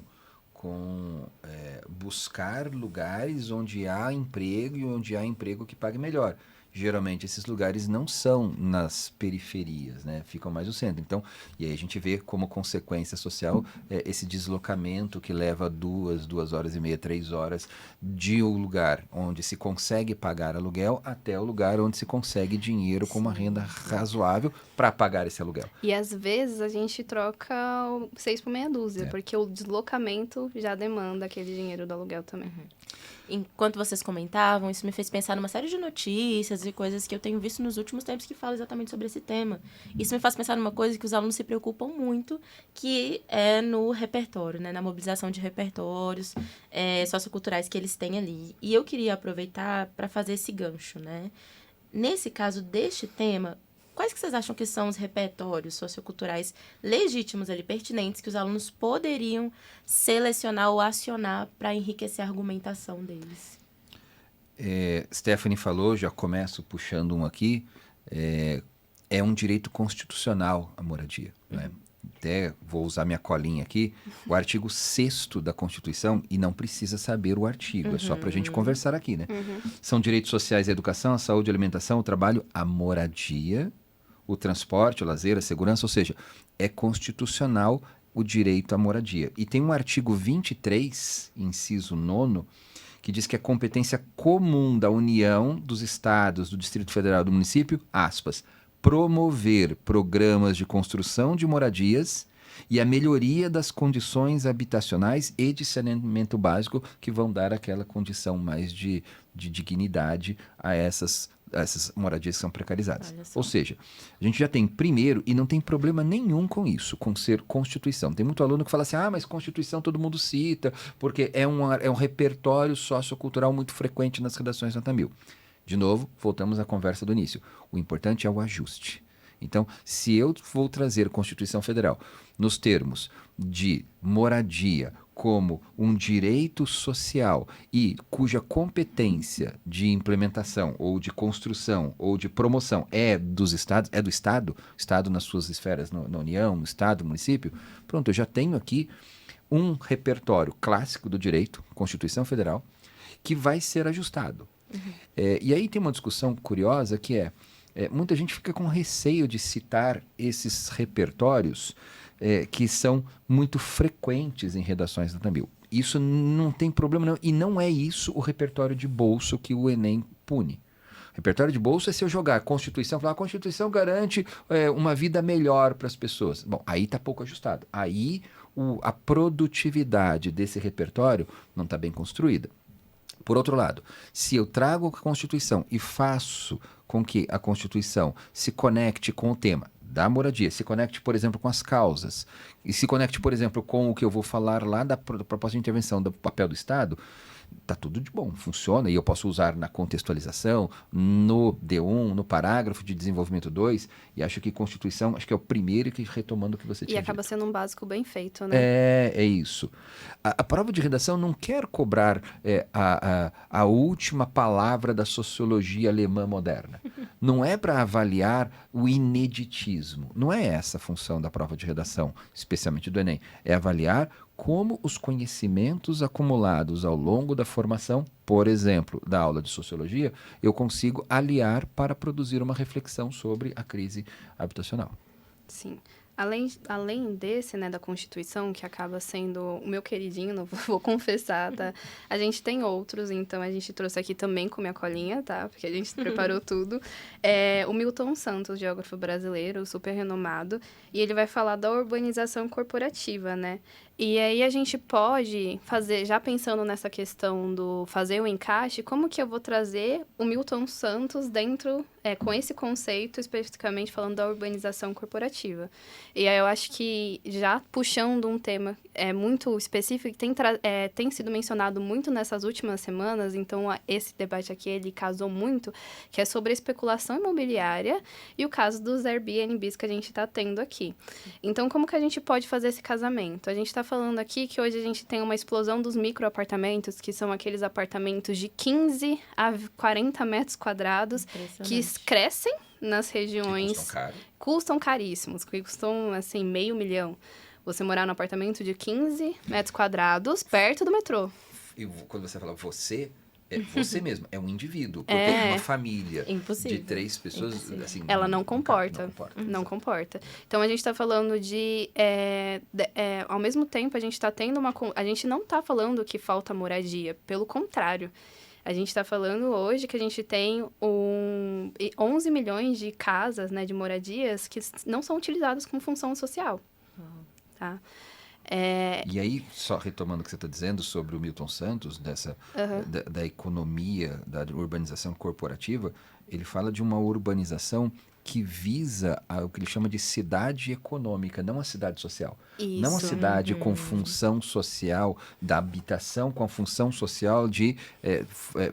buscar lugares onde há emprego e onde há emprego que pague melhor. Geralmente esses lugares não são nas periferias, né? Ficam mais no centro. Então, e aí a gente vê como consequência social esse deslocamento que leva 2 horas e meia, 3 horas de um lugar onde se consegue pagar aluguel até o lugar onde se consegue dinheiro com uma renda razoável para pagar esse aluguel. E às vezes a gente troca 6 por meia dúzia, porque o deslocamento já demanda aquele dinheiro do aluguel também. Enquanto vocês comentavam, isso me fez pensar numa série de notícias e coisas que eu tenho visto nos últimos tempos que falam exatamente sobre esse tema. Isso me faz pensar numa coisa que os alunos se preocupam muito, que é no repertório, né? Na mobilização de repertórios socioculturais que eles têm ali. E eu queria aproveitar para fazer esse gancho, né? Nesse caso deste tema, quais que vocês acham que são os repertórios socioculturais legítimos ali, pertinentes, que os alunos poderiam selecionar ou acionar para enriquecer a argumentação deles? Stephanie falou, já começo puxando um aqui, é um direito constitucional a moradia, né? Até vou usar minha colinha aqui, o artigo 6º da Constituição, e não precisa saber o artigo, é só para a gente conversar aqui, né? São direitos sociais: a educação, a saúde, a alimentação, o trabalho, a moradia, o transporte, o lazer, a segurança, ou seja, é constitucional o direito à moradia. E tem um artigo 23, inciso 9º, que diz que é competência comum da União, dos Estados, do Distrito Federal e do município, aspas, promover programas de construção de moradias e a melhoria das condições habitacionais e de saneamento básico que vão dar aquela condição mais de dignidade a essas moradias que são precarizadas. Ou seja, a gente já tem primeiro, e não tem problema nenhum com isso, com ser Constituição. Tem muito aluno que fala assim, mas Constituição todo mundo cita, porque é um repertório sociocultural muito frequente nas redações nota 1000. De novo, voltamos à conversa do início. O importante é o ajuste. Então, se eu vou trazer Constituição Federal nos termos de moradia como um direito social e cuja competência de implementação ou de construção ou de promoção é dos estados, é do Estado, Estado nas suas esferas, na União, no Estado, no município, pronto, eu já tenho aqui um repertório clássico do direito, Constituição Federal, que vai ser ajustado. E aí tem uma discussão curiosa que muita gente fica com receio de citar esses repertórios que são muito frequentes em redações nota 1000. Isso não tem problema não, e não é isso o repertório de bolso que o Enem pune. O repertório de bolso é se eu jogar a Constituição, falar a Constituição garante uma vida melhor para as pessoas. Bom, aí está pouco ajustado. Aí a produtividade desse repertório não está bem construída. Por outro lado, se eu trago a Constituição e faço com que a Constituição se conecte com o tema da moradia, se conecte, por exemplo, com as causas, e se conecte, por exemplo, com o que eu vou falar lá da proposta de intervenção do papel do Estado, tá tudo de bom, funciona, e eu posso usar na contextualização, no D1, no parágrafo de desenvolvimento 2, e acho que Constituição, acho que é o primeiro que retomando o que você tinha dito. E acaba sendo um básico bem feito, né? É isso. A prova de redação não quer cobrar a última palavra da sociologia alemã moderna. Não é para avaliar o ineditismo. Não é essa a função da prova de redação, especialmente do Enem. É avaliar como os conhecimentos acumulados ao longo da formação, por exemplo, da aula de sociologia, eu consigo aliar para produzir uma reflexão sobre a crise habitacional. Sim. Além desse, né, da Constituição, que acaba sendo o meu queridinho, não vou confessar, tá? A gente tem outros, então a gente trouxe aqui também com minha colinha, tá? Porque a gente preparou tudo. O Milton Santos, geógrafo brasileiro, super renomado, e ele vai falar da urbanização corporativa, né? E aí a gente pode fazer, já pensando nessa questão do fazer o encaixe, como que eu vou trazer o Milton Santos dentro, com esse conceito, especificamente falando da urbanização corporativa. E aí eu acho que, já puxando um tema muito específico, que tem sido mencionado muito nessas últimas semanas, então esse debate aqui, ele casou muito, que é sobre a especulação imobiliária e o caso dos Airbnbs que a gente está tendo aqui. Então, como que a gente pode fazer esse casamento? A gente está falando aqui que hoje a gente tem uma explosão dos microapartamentos, que são aqueles apartamentos de 15 a 40 metros quadrados, que crescem nas regiões, custam caríssimos, que custam, assim, $500.000. Você morar num apartamento de 15 metros quadrados, perto do metrô. E quando você fala você, é você mesmo, é um indivíduo. Porque uma família de 3 pessoas, assim... Ela não comporta. Não comporta. Então, a gente está falando de... ao mesmo tempo, a gente está tendo a gente não está falando que falta moradia. Pelo contrário. A gente está falando hoje que a gente tem 11 milhões de casas, né, de moradias que não são utilizadas como função social. Tá? E aí, só retomando o que você está dizendo sobre o Milton Santos, da economia, da urbanização corporativa, ele fala de uma urbanização que visa o que ele chama de cidade econômica, não a cidade social. Isso. Não a cidade com função social da habitação, com a função social de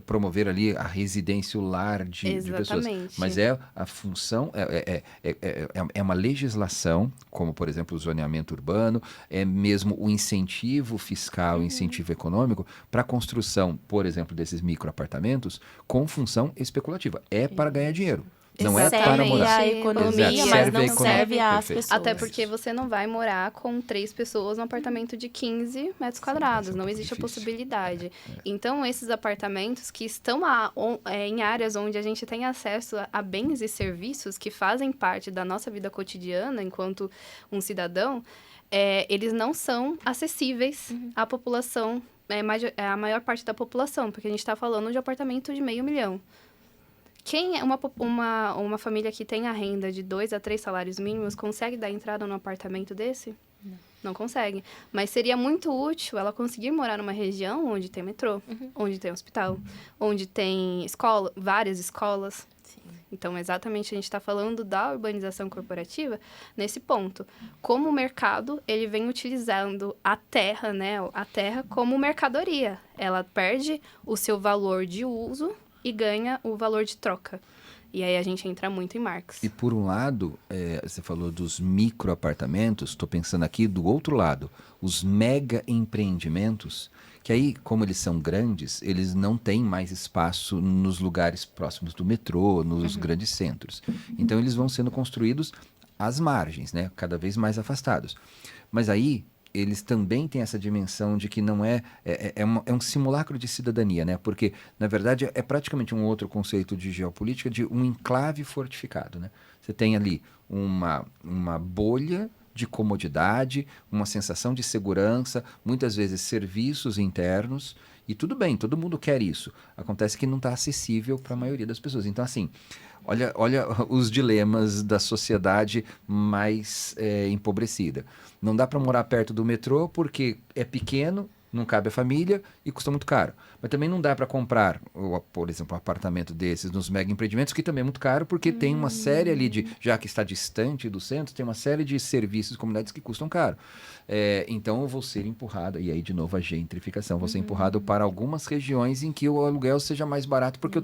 promover ali a residência, o lar de pessoas. Mas a função, é uma legislação, como, por exemplo, o zoneamento urbano, é mesmo o incentivo fiscal, o incentivo econômico para a construção, por exemplo, desses microapartamentos com função especulativa. É para ganhar dinheiro. Não é para morar. A economia, mas não serve às pessoas. Até porque você não vai morar com 3 pessoas num apartamento de 15 metros quadrados. Não existe a possibilidade. Então, esses apartamentos que estão em áreas onde a gente tem acesso a bens e serviços que fazem parte da nossa vida cotidiana enquanto um cidadão, eles não são acessíveis à população, a maior parte da população, porque a gente está falando de apartamento de $500.000. Quem é uma família que tem a renda de 2 a 3 salários mínimos consegue dar entrada num apartamento desse? Não consegue. Mas seria muito útil ela conseguir morar numa região onde tem metrô, onde tem hospital, onde tem várias escolas. Sim. Então, exatamente, a gente está falando da urbanização corporativa nesse ponto. Como o mercado, ele vem utilizando a terra, né? A terra como mercadoria. Ela perde o seu valor de uso e ganha o valor de troca. E aí a gente entra muito em Marx. E por um lado, você falou dos microapartamentos, estou pensando aqui do outro lado, os mega empreendimentos, que aí, como eles são grandes, eles não têm mais espaço nos lugares próximos do metrô, nos grandes centros. Então eles vão sendo construídos às margens, né? Cada vez mais afastados. Mas aí eles também têm essa dimensão de que não é um simulacro de cidadania, né? Porque, na verdade, é praticamente um outro conceito de geopolítica de um enclave fortificado, né? Você tem ali uma bolha de comodidade, uma sensação de segurança, muitas vezes serviços internos, e tudo bem, todo mundo quer isso. Acontece que não está acessível para a maioria das pessoas. Então, assim, olha os dilemas da sociedade mais empobrecida. Não dá para morar perto do metrô porque é pequeno, não cabe a família e custa muito caro. Mas também não dá para comprar, por exemplo, um apartamento desses nos mega empreendimentos, que também é muito caro, porque tem uma série ali já que está distante do centro, tem uma série de serviços e comunidades que custam caro. Então eu vou ser empurrado, e aí de novo a gentrificação, vou ser empurrado para algumas regiões em que o aluguel seja mais barato, porque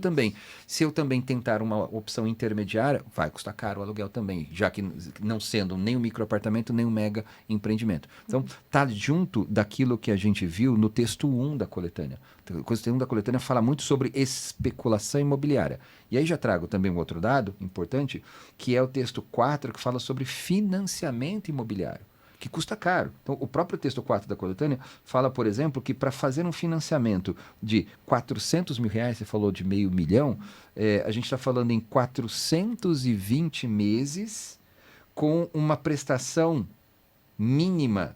se eu também tentar uma opção intermediária, vai custar caro o aluguel também, já que não sendo nem um microapartamento, nem um mega empreendimento. Então, tá junto daquilo que a gente viu no texto 1 da coletânea. O texto 1 da coletânea fala muito sobre especulação imobiliária. E aí já trago também um outro dado importante, que é o texto 4, que fala sobre financiamento imobiliário, que custa caro. Então, o próprio texto 4 da coletânea fala, por exemplo, que para fazer um financiamento de R$400.000, você falou de $500.000, a gente está falando em 420 meses, com uma prestação mínima,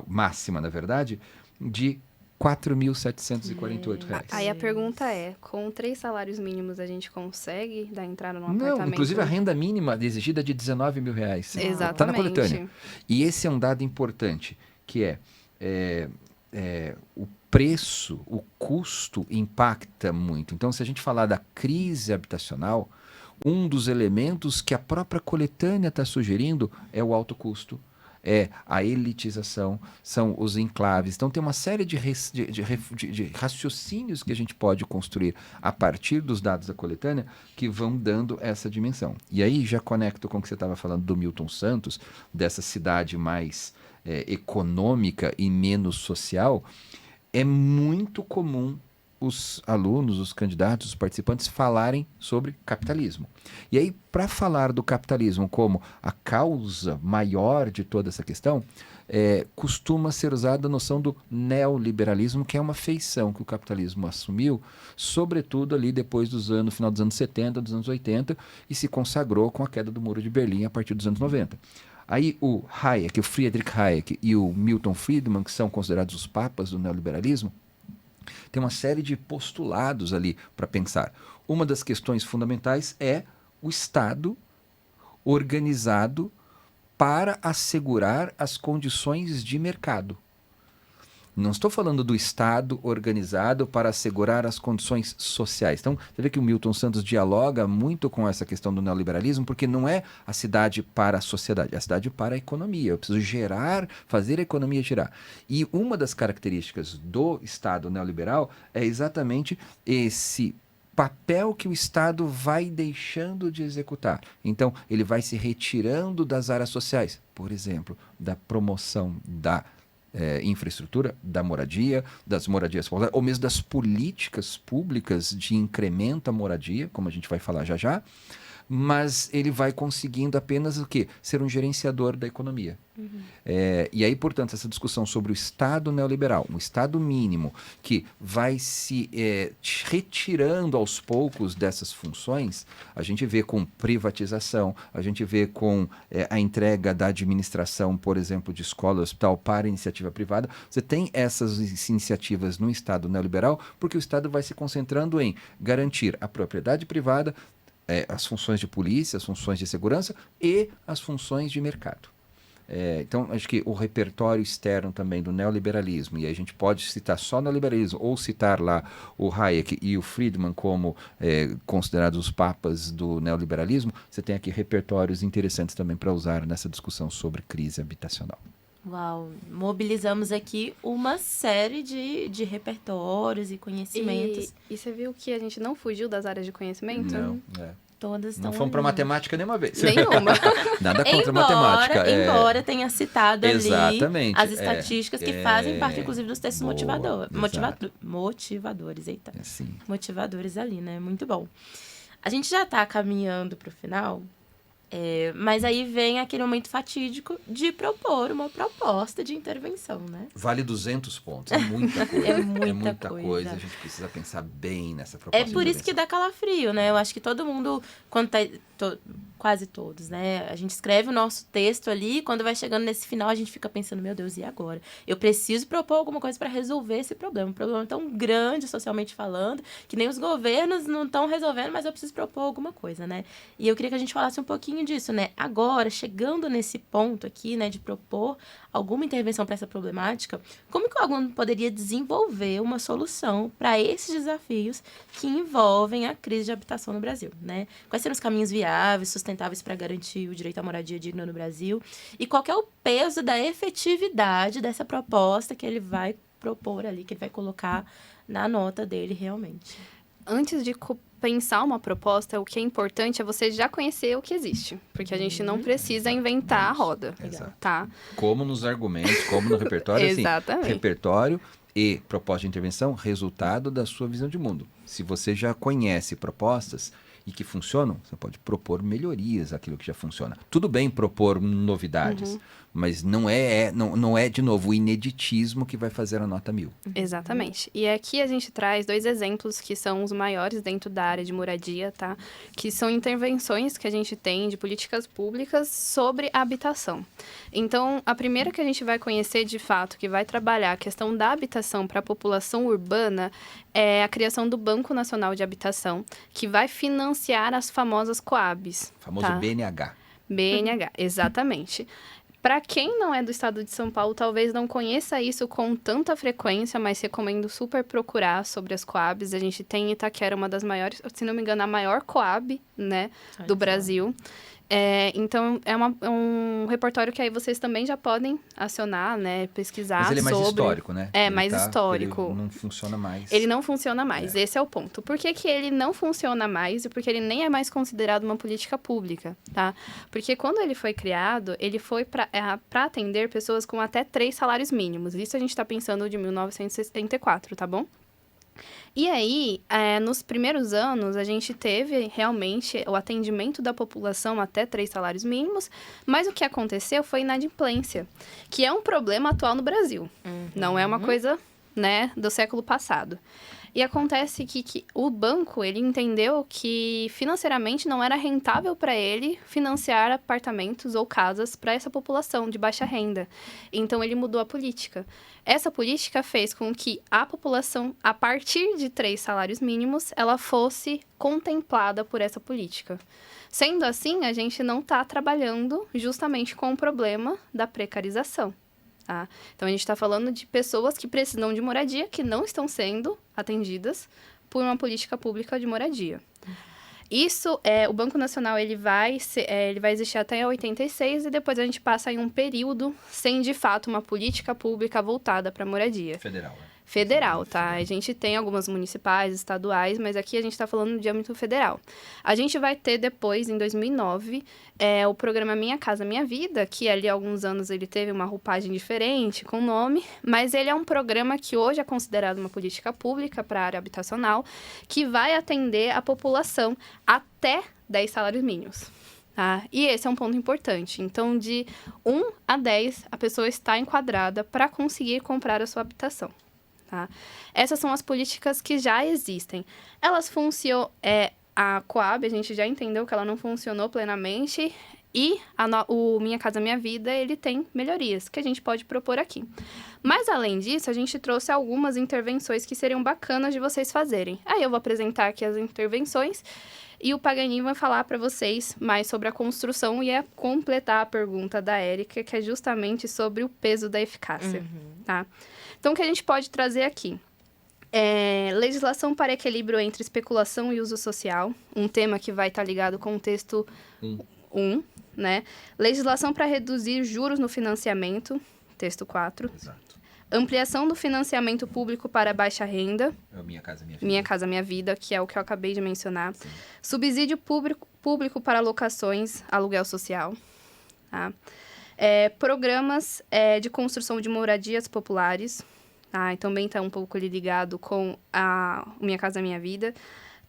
máxima, na verdade, de R$ 4.748. Aí a pergunta é, com 3 salários mínimos a gente consegue dar entrada num Não, apartamento? inclusive a renda mínima exigida é de R$19 mil. Exatamente. Está na coletânea. E esse é um dado importante, que o preço, o custo impacta muito. Então, se a gente falar da crise habitacional, um dos elementos que a própria coletânea está sugerindo é o alto custo, é a elitização, são os enclaves. Então, tem uma série de raciocínios que a gente pode construir a partir dos dados da coletânea que vão dando essa dimensão. E aí, já conecto com o que você estava falando do Milton Santos, dessa cidade mais econômica e menos social. É muito comum os alunos, os candidatos, os participantes falarem sobre capitalismo. E aí, para falar do capitalismo como a causa maior de toda essa questão, costuma ser usada a noção do neoliberalismo, que é uma feição que o capitalismo assumiu, sobretudo ali depois no final dos anos 70, dos anos 80, e se consagrou com a queda do Muro de Berlim a partir dos anos 90. Aí o Hayek, o Friedrich Hayek e o Milton Friedman, que são considerados os papas do neoliberalismo, tem uma série de postulados ali para pensar. Uma das questões fundamentais é o Estado organizado para assegurar as condições de mercado. Não estou falando do Estado organizado para assegurar as condições sociais. Então, você vê que o Milton Santos dialoga muito com essa questão do neoliberalismo, porque não é a cidade para a sociedade, é a cidade para a economia. Eu preciso fazer a economia girar. E uma das características do Estado neoliberal é exatamente esse papel que o Estado vai deixando de executar. Então, ele vai se retirando das áreas sociais, por exemplo, da promoção da infraestrutura, da moradia, das moradias populares, ou mesmo das políticas públicas de incremento à moradia, como a gente vai falar já já, mas ele vai conseguindo apenas o quê? Ser um gerenciador da economia. E aí, portanto, essa discussão sobre o Estado neoliberal, um Estado mínimo que vai se retirando aos poucos dessas funções, a gente vê com privatização, a gente vê com a entrega da administração, por exemplo, de escola, hospital para iniciativa privada. Você tem essas iniciativas no Estado neoliberal porque o Estado vai se concentrando em garantir a propriedade privada, as funções de polícia, as funções de segurança e as funções de mercado. Então, acho que o repertório externo também do neoliberalismo, e a gente pode citar só neoliberalismo, ou citar lá o Hayek e o Friedman como considerados os papas do neoliberalismo, você tem aqui repertórios interessantes também para usar nessa discussão sobre crise habitacional. Uau, mobilizamos aqui uma série de repertórios e conhecimentos. E você viu que a gente não fugiu das áreas de conhecimento? Não, Todas estão não fomos para matemática nenhuma vez. Nenhuma. Nada contra matemática. Embora tenha citado Exatamente, ali as estatísticas que fazem parte, inclusive, dos textos motivadores. Eita. Sim. Motivadores ali, né? Muito bom. A gente já está caminhando para o final, mas aí vem aquele momento fatídico de propor uma proposta de intervenção, né? Vale 200 pontos, é muita coisa. É muita coisa. A gente precisa pensar bem nessa proposta. É por isso que dá calafrio, né? Eu acho que todo mundo, quase todos, né? A gente escreve o nosso texto ali, quando vai chegando nesse final, a gente fica pensando, meu Deus, e agora? Eu preciso propor alguma coisa para resolver esse problema. Um problema tão grande, socialmente falando, que nem os governos não estão resolvendo, mas eu preciso propor alguma coisa, né? E eu queria que a gente falasse um pouquinho disso, né? Agora, chegando nesse ponto aqui, né, de propor alguma intervenção para essa problemática, como que o aluno poderia desenvolver uma solução para esses desafios que envolvem a crise de habitação no Brasil, né? Quais seriam os caminhos viáveis, sustentáveis para garantir o direito à moradia digna no Brasil? E qual que é o peso da efetividade dessa proposta que ele vai propor ali, que ele vai colocar na nota dele realmente? Antes de pensar uma proposta, o que é importante é você já conhecer o que existe. Porque a gente não precisa inventar a roda. Exato. Tá? Como nos argumentos, como no repertório. Exatamente. Assim, repertório e proposta de intervenção, resultado da sua visão de mundo. Se você já conhece propostas, e que funcionam, você pode propor melhorias àquilo que já funciona. Tudo bem propor novidades, mas não é, de novo, o ineditismo que vai fazer a nota 1000. Exatamente. E aqui a gente traz 2 exemplos que são os maiores dentro da área de moradia, tá? Que são intervenções que a gente tem de políticas públicas sobre a habitação. Então, a primeira que a gente vai conhecer de fato, que vai trabalhar a questão da habitação para a população urbana, é a criação do Banco Nacional de Habitação, que vai financiar as famosas Coabs. O famoso tá? BNH. BNH, exatamente. Para quem não é do estado de São Paulo, talvez não conheça isso com tanta frequência, mas recomendo super procurar sobre as Coabs. A gente tem em Itaquera uma das maiores, se não me engano, a maior Coab, né, do Brasil. Então, é um repertório que aí vocês também já podem acionar, né, pesquisar sobre... Mas ele é mais histórico, né? É, mais histórico. Ele não funciona mais. Ele não funciona mais, esse é o ponto. Por que que ele não funciona mais? E porque ele nem é mais considerado uma política pública, tá? Porque quando ele foi criado, ele foi para atender pessoas com até 3 salários mínimos. Isso a gente está pensando de 1974, tá bom? E aí, nos primeiros anos, a gente teve realmente o atendimento da população até 3 salários mínimos, mas o que aconteceu foi inadimplência, que é um problema atual no Brasil. Não é uma coisa, né, do século passado. E acontece que o banco, ele entendeu que financeiramente não era rentável para ele financiar apartamentos ou casas para essa população de baixa renda. Então, ele mudou a política. Essa política fez com que a população, a partir de 3 salários mínimos, ela fosse contemplada por essa política. Sendo assim, a gente não está trabalhando justamente com o problema da precarização. Tá? Então, a gente está falando de pessoas que precisam de moradia, que não estão sendo atendidas por uma política pública de moradia. Isso, o Banco Nacional, ele vai existir até 86 e depois a gente passa em um período sem, de fato, uma política pública voltada para a moradia. Federal, né? Federal, tá? A gente tem algumas municipais, estaduais, mas aqui a gente está falando de âmbito federal. A gente vai ter depois, em 2009, o programa Minha Casa Minha Vida, que ali há alguns anos ele teve uma roupagem diferente, com nome, mas ele é um programa que hoje é considerado uma política pública para a área habitacional, que vai atender a população até 10 salários mínimos. Tá? E esse é um ponto importante. Então, de 1 a 10, a pessoa está enquadrada para conseguir comprar a sua habitação. Tá? Essas são as políticas que já existem. Elas funcionam... A Coab, a gente já entendeu que ela não funcionou plenamente. E o Minha Casa Minha Vida, ele tem melhorias que a gente pode propor aqui. Mas, além disso, a gente trouxe algumas intervenções que seriam bacanas de vocês fazerem. Aí eu vou apresentar aqui as intervenções e o Paganin vai falar para vocês mais sobre a construção e completar a pergunta da Érica, que é justamente sobre o peso da eficácia. Tá? Então, o que a gente pode trazer aqui? Legislação para equilíbrio entre especulação e uso social, um tema que vai estar ligado com o texto 1, né? Legislação para reduzir juros no financiamento, texto 4. Exato. Ampliação do financiamento público para baixa renda, Minha Casa Minha Vida. Minha Casa Minha Vida, que é o que eu acabei de mencionar. Sim. Subsídio público para locações, aluguel social. Tá? Programas de construção de moradias populares. Tá? Também está um pouco ligado com a Minha Casa Minha Vida.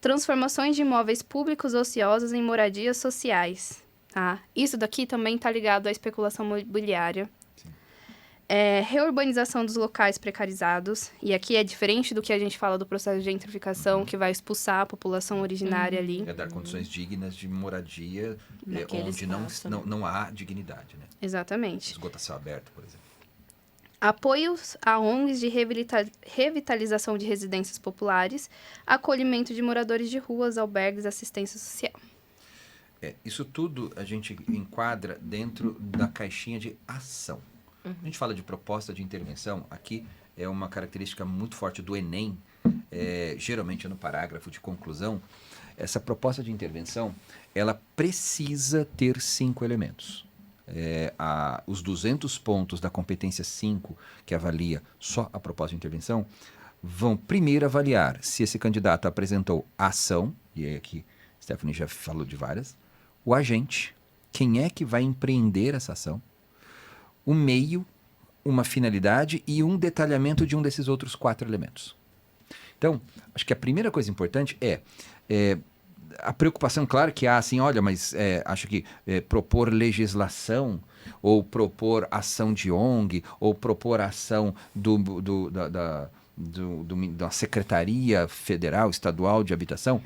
Transformações de imóveis públicos ociosos em moradias sociais. Tá? Isso daqui também está ligado à especulação imobiliária. Reurbanização dos locais precarizados. E aqui é diferente do que a gente fala do processo de gentrificação, que vai expulsar a população originária ali. É dar condições dignas de moradia Naquele onde espaço, né? não há dignidade, né? Exatamente. Esgoto a céu aberto, por exemplo. Apoios a ONGs de revitalização de residências populares, acolhimento de moradores de ruas, albergues, assistência social. Isso tudo a gente enquadra dentro da caixinha de ação. A gente fala de proposta de intervenção, aqui é uma característica muito forte do Enem, geralmente no parágrafo de conclusão. Essa proposta de intervenção, ela precisa ter 5 elementos. Os 200 pontos da competência 5, que avalia só a proposta de intervenção, vão primeiro avaliar se esse candidato apresentou a ação, e aí aqui Stephanie já falou de várias, o agente, quem é que vai empreender essa ação, o meio, uma finalidade e um detalhamento de um desses outros 4 elementos. Então, acho que a primeira coisa importante a preocupação, claro que há, assim, olha, mas acho que propor legislação ou propor ação de ONG ou propor ação da Secretaria Federal, Estadual de Habitação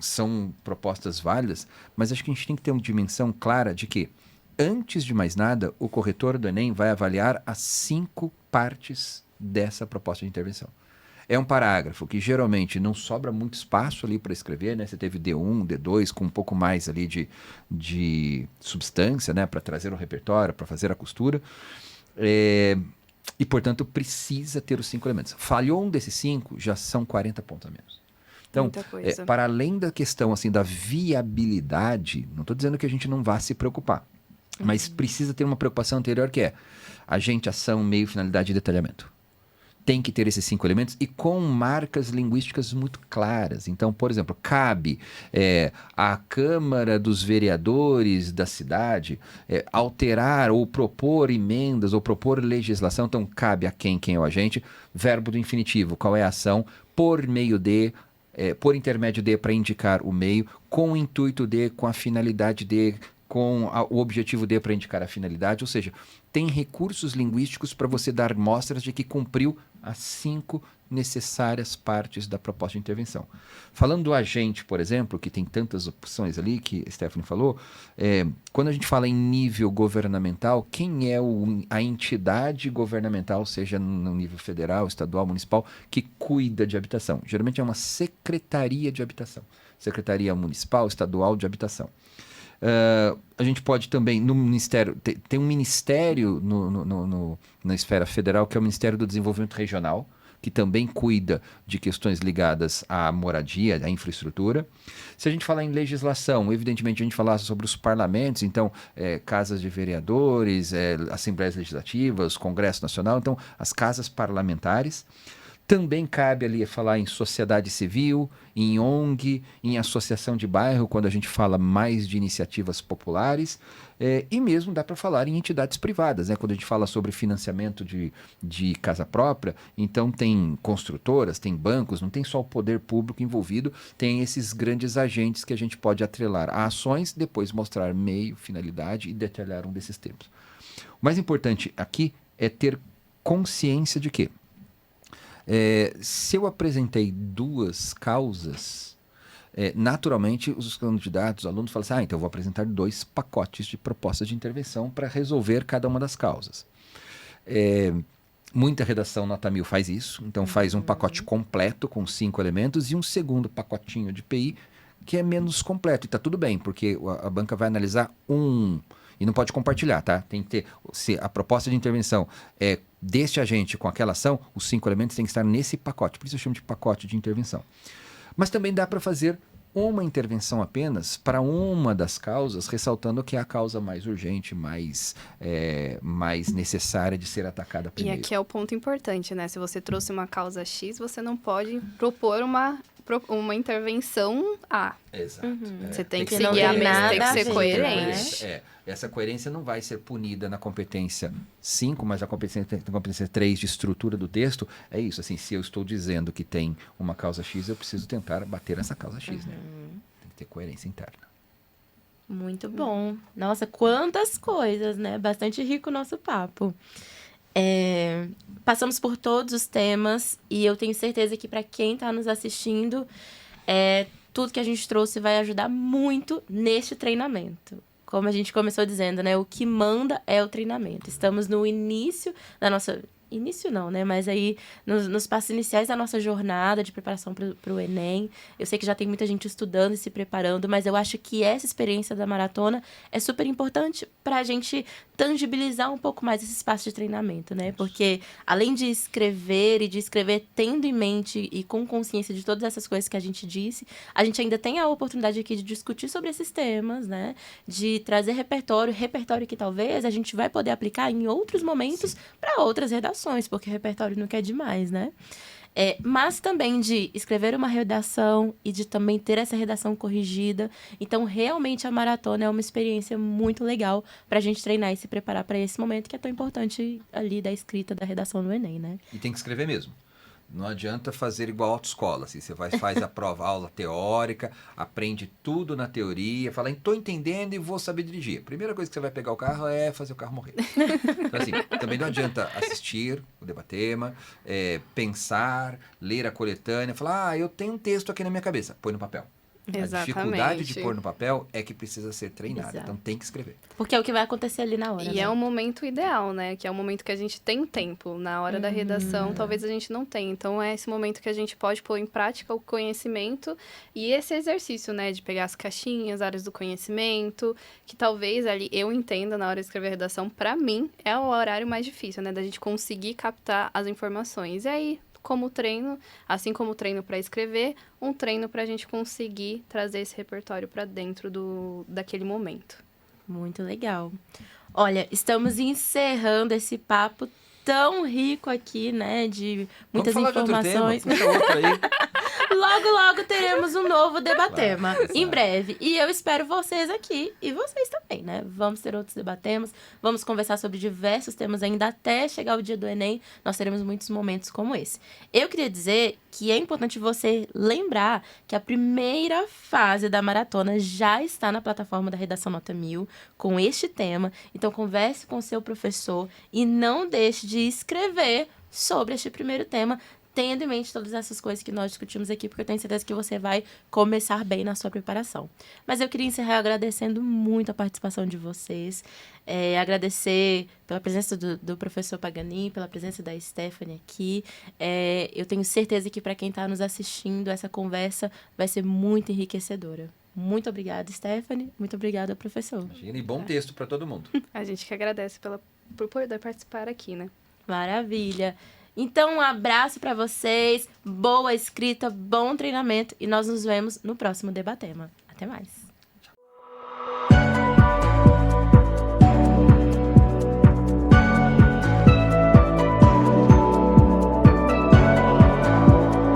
são propostas válidas, mas acho que a gente tem que ter uma dimensão clara de que, antes de mais nada, o corretor do Enem vai avaliar as 5 partes dessa proposta de intervenção. É um parágrafo que geralmente não sobra muito espaço ali para escrever, né? Você teve D1, D2, com um pouco mais ali de substância, né? Para trazer o repertório, para fazer a costura. E, portanto, precisa ter os 5 elementos. Falhou um desses 5, já são 40 pontos a menos. Então, para além da questão assim, da viabilidade, não estou dizendo que a gente não vá se preocupar, mas precisa ter uma preocupação anterior que é agente, ação, meio, finalidade e detalhamento. Tem que ter esses 5 elementos e com marcas linguísticas muito claras. Então, por exemplo, cabe à Câmara dos Vereadores da cidade alterar ou propor emendas ou propor legislação. Então, cabe a quem é o agente. Verbo do infinitivo, qual é a ação? Por meio de, por intermédio de, para indicar o meio, com o intuito de, com a finalidade de, com o objetivo de, para indicar a finalidade. Ou seja, tem recursos linguísticos para você dar mostras de que cumpriu as 5 necessárias partes da proposta de intervenção. Falando do agente, por exemplo, que tem tantas opções ali, que a Stephanie falou, quando a gente fala em nível governamental, quem é a entidade governamental, seja no nível federal, estadual, municipal, que cuida de habitação? Geralmente é uma secretaria de habitação. Secretaria Municipal, Estadual de Habitação. A gente pode também, no Ministério, tem um ministério na esfera federal, que é o Ministério do Desenvolvimento Regional, que também cuida de questões ligadas à moradia, à infraestrutura. Se a gente falar em legislação, evidentemente a gente falar sobre os parlamentos, então casas de vereadores, assembleias legislativas, Congresso Nacional, então as casas parlamentares. Também cabe ali falar em sociedade civil, em ONG, em associação de bairro, quando a gente fala mais de iniciativas populares, e mesmo dá para falar em entidades privadas, né? Quando a gente fala sobre financiamento de casa própria, então tem construtoras, tem bancos, não tem só o poder público envolvido, tem esses grandes agentes que a gente pode atrelar a ações, depois mostrar meio, finalidade e detalhar um desses termos. O mais importante aqui é ter consciência de que se eu apresentei 2 causas, naturalmente os candidatos, os alunos falam assim, então eu vou apresentar 2 pacotes de propostas de intervenção para resolver cada uma das causas. Muita redação nota 1000 faz isso, então faz um pacote completo com 5 elementos e um segundo pacotinho de PI que é menos completo. E está tudo bem, porque a banca vai analisar e não pode compartilhar, tá? Tem que ter, se a proposta de intervenção é deste agente com aquela ação, os 5 elementos têm que estar nesse pacote. Por isso eu chamo de pacote de intervenção. Mas também dá para fazer uma intervenção apenas para uma das causas, ressaltando que é a causa mais urgente, mais necessária de ser atacada primeiro. E aqui é o ponto importante, né? Se você trouxe uma causa X, você não pode propor uma intervenção A. Exato. Você tem que não seguir tem a mesma, nada tem que a ser ver, coerente. né? Essa coerência não vai ser punida na competência 5, mas na competência 3 de estrutura do texto. É isso, assim, se eu estou dizendo que tem uma causa X, eu preciso tentar bater essa causa X, né? Tem que ter coerência interna. Muito bom. Nossa, quantas coisas, né? Bastante rico o nosso papo. Passamos por todos os temas e eu tenho certeza que para quem está nos assistindo, tudo que a gente trouxe vai ajudar muito neste treinamento. Como a gente começou dizendo, né? O que manda é o treinamento. Estamos no início da nossa... Início não, né? Mas aí, nos passos iniciais da nossa jornada de preparação para o Enem. Eu sei que já tem muita gente estudando e se preparando, mas eu acho que essa experiência da maratona é super importante para a gente tangibilizar um pouco mais esse espaço de treinamento, né? Porque, além de escrever e de escrever tendo em mente e com consciência de todas essas coisas que a gente disse, a gente ainda tem a oportunidade aqui de discutir sobre esses temas, né? De trazer repertório que talvez a gente vai poder aplicar em outros momentos para outras redações, porque repertório não quer demais, né? Mas também de escrever uma redação e de também ter essa redação corrigida. Então, realmente, a maratona é uma experiência muito legal para a gente treinar e se preparar para esse momento que é tão importante ali da escrita, da redação no Enem, né? E tem que escrever mesmo. Não adianta fazer igual autoescola, assim, você faz a prova, aula teórica, aprende tudo na teoria, fala, estou entendendo e vou saber dirigir. A primeira coisa que você vai pegar o carro é fazer o carro morrer. Então, assim, também não adianta assistir o Debatema, pensar, ler a coletânea, falar, eu tenho um texto aqui na minha cabeça, põe no papel. A dificuldade de pôr no papel é que precisa ser treinada, Exato. então tem que escrever. Porque é o que vai acontecer ali na hora, E né? é um momento ideal, né? Que é o momento que a gente tem tempo. Na hora da redação, talvez a gente não tenha. Então, é esse momento que a gente pode pôr em prática o conhecimento e esse exercício, né? De pegar as caixinhas, áreas do conhecimento, que talvez ali eu entenda na hora de escrever a redação, pra mim, é o horário mais difícil, né? Da gente conseguir captar as informações. E aí, como treino, assim como o treino para escrever, um treino para a gente conseguir trazer esse repertório para dentro daquele momento. Muito legal. Olha, estamos encerrando esse papo tão rico aqui, né? De muitas Vamos falar informações. de outro tema, puxa outro aí. Logo, logo teremos um novo Debatema. Claro, Em exato. breve. E eu espero vocês aqui. E vocês também, né? Vamos ter outros Debatemas. Vamos conversar sobre diversos temas ainda até chegar o dia do Enem. Nós teremos muitos momentos como esse. Eu queria dizer que é importante você lembrar que a primeira fase da maratona já está na plataforma da Redação Nota 1000 com este tema. Então, converse com o seu professor e não deixe de escrever sobre este primeiro tema, tendo em mente todas essas coisas que nós discutimos aqui, porque eu tenho certeza que você vai começar bem na sua preparação. Mas eu queria encerrar agradecendo muito a participação de vocês, agradecer pela presença do professor Paganin, pela presença da Stephanie aqui. Eu tenho certeza que para quem está nos assistindo, essa conversa vai ser muito enriquecedora. Muito obrigada, Stephanie. Muito obrigada, professor. Imagina, e bom texto para todo mundo. A gente que agradece por poder participar aqui, né? Maravilha. Então, um abraço para vocês, boa escrita, bom treinamento e nós nos vemos no próximo Debatema. Até mais.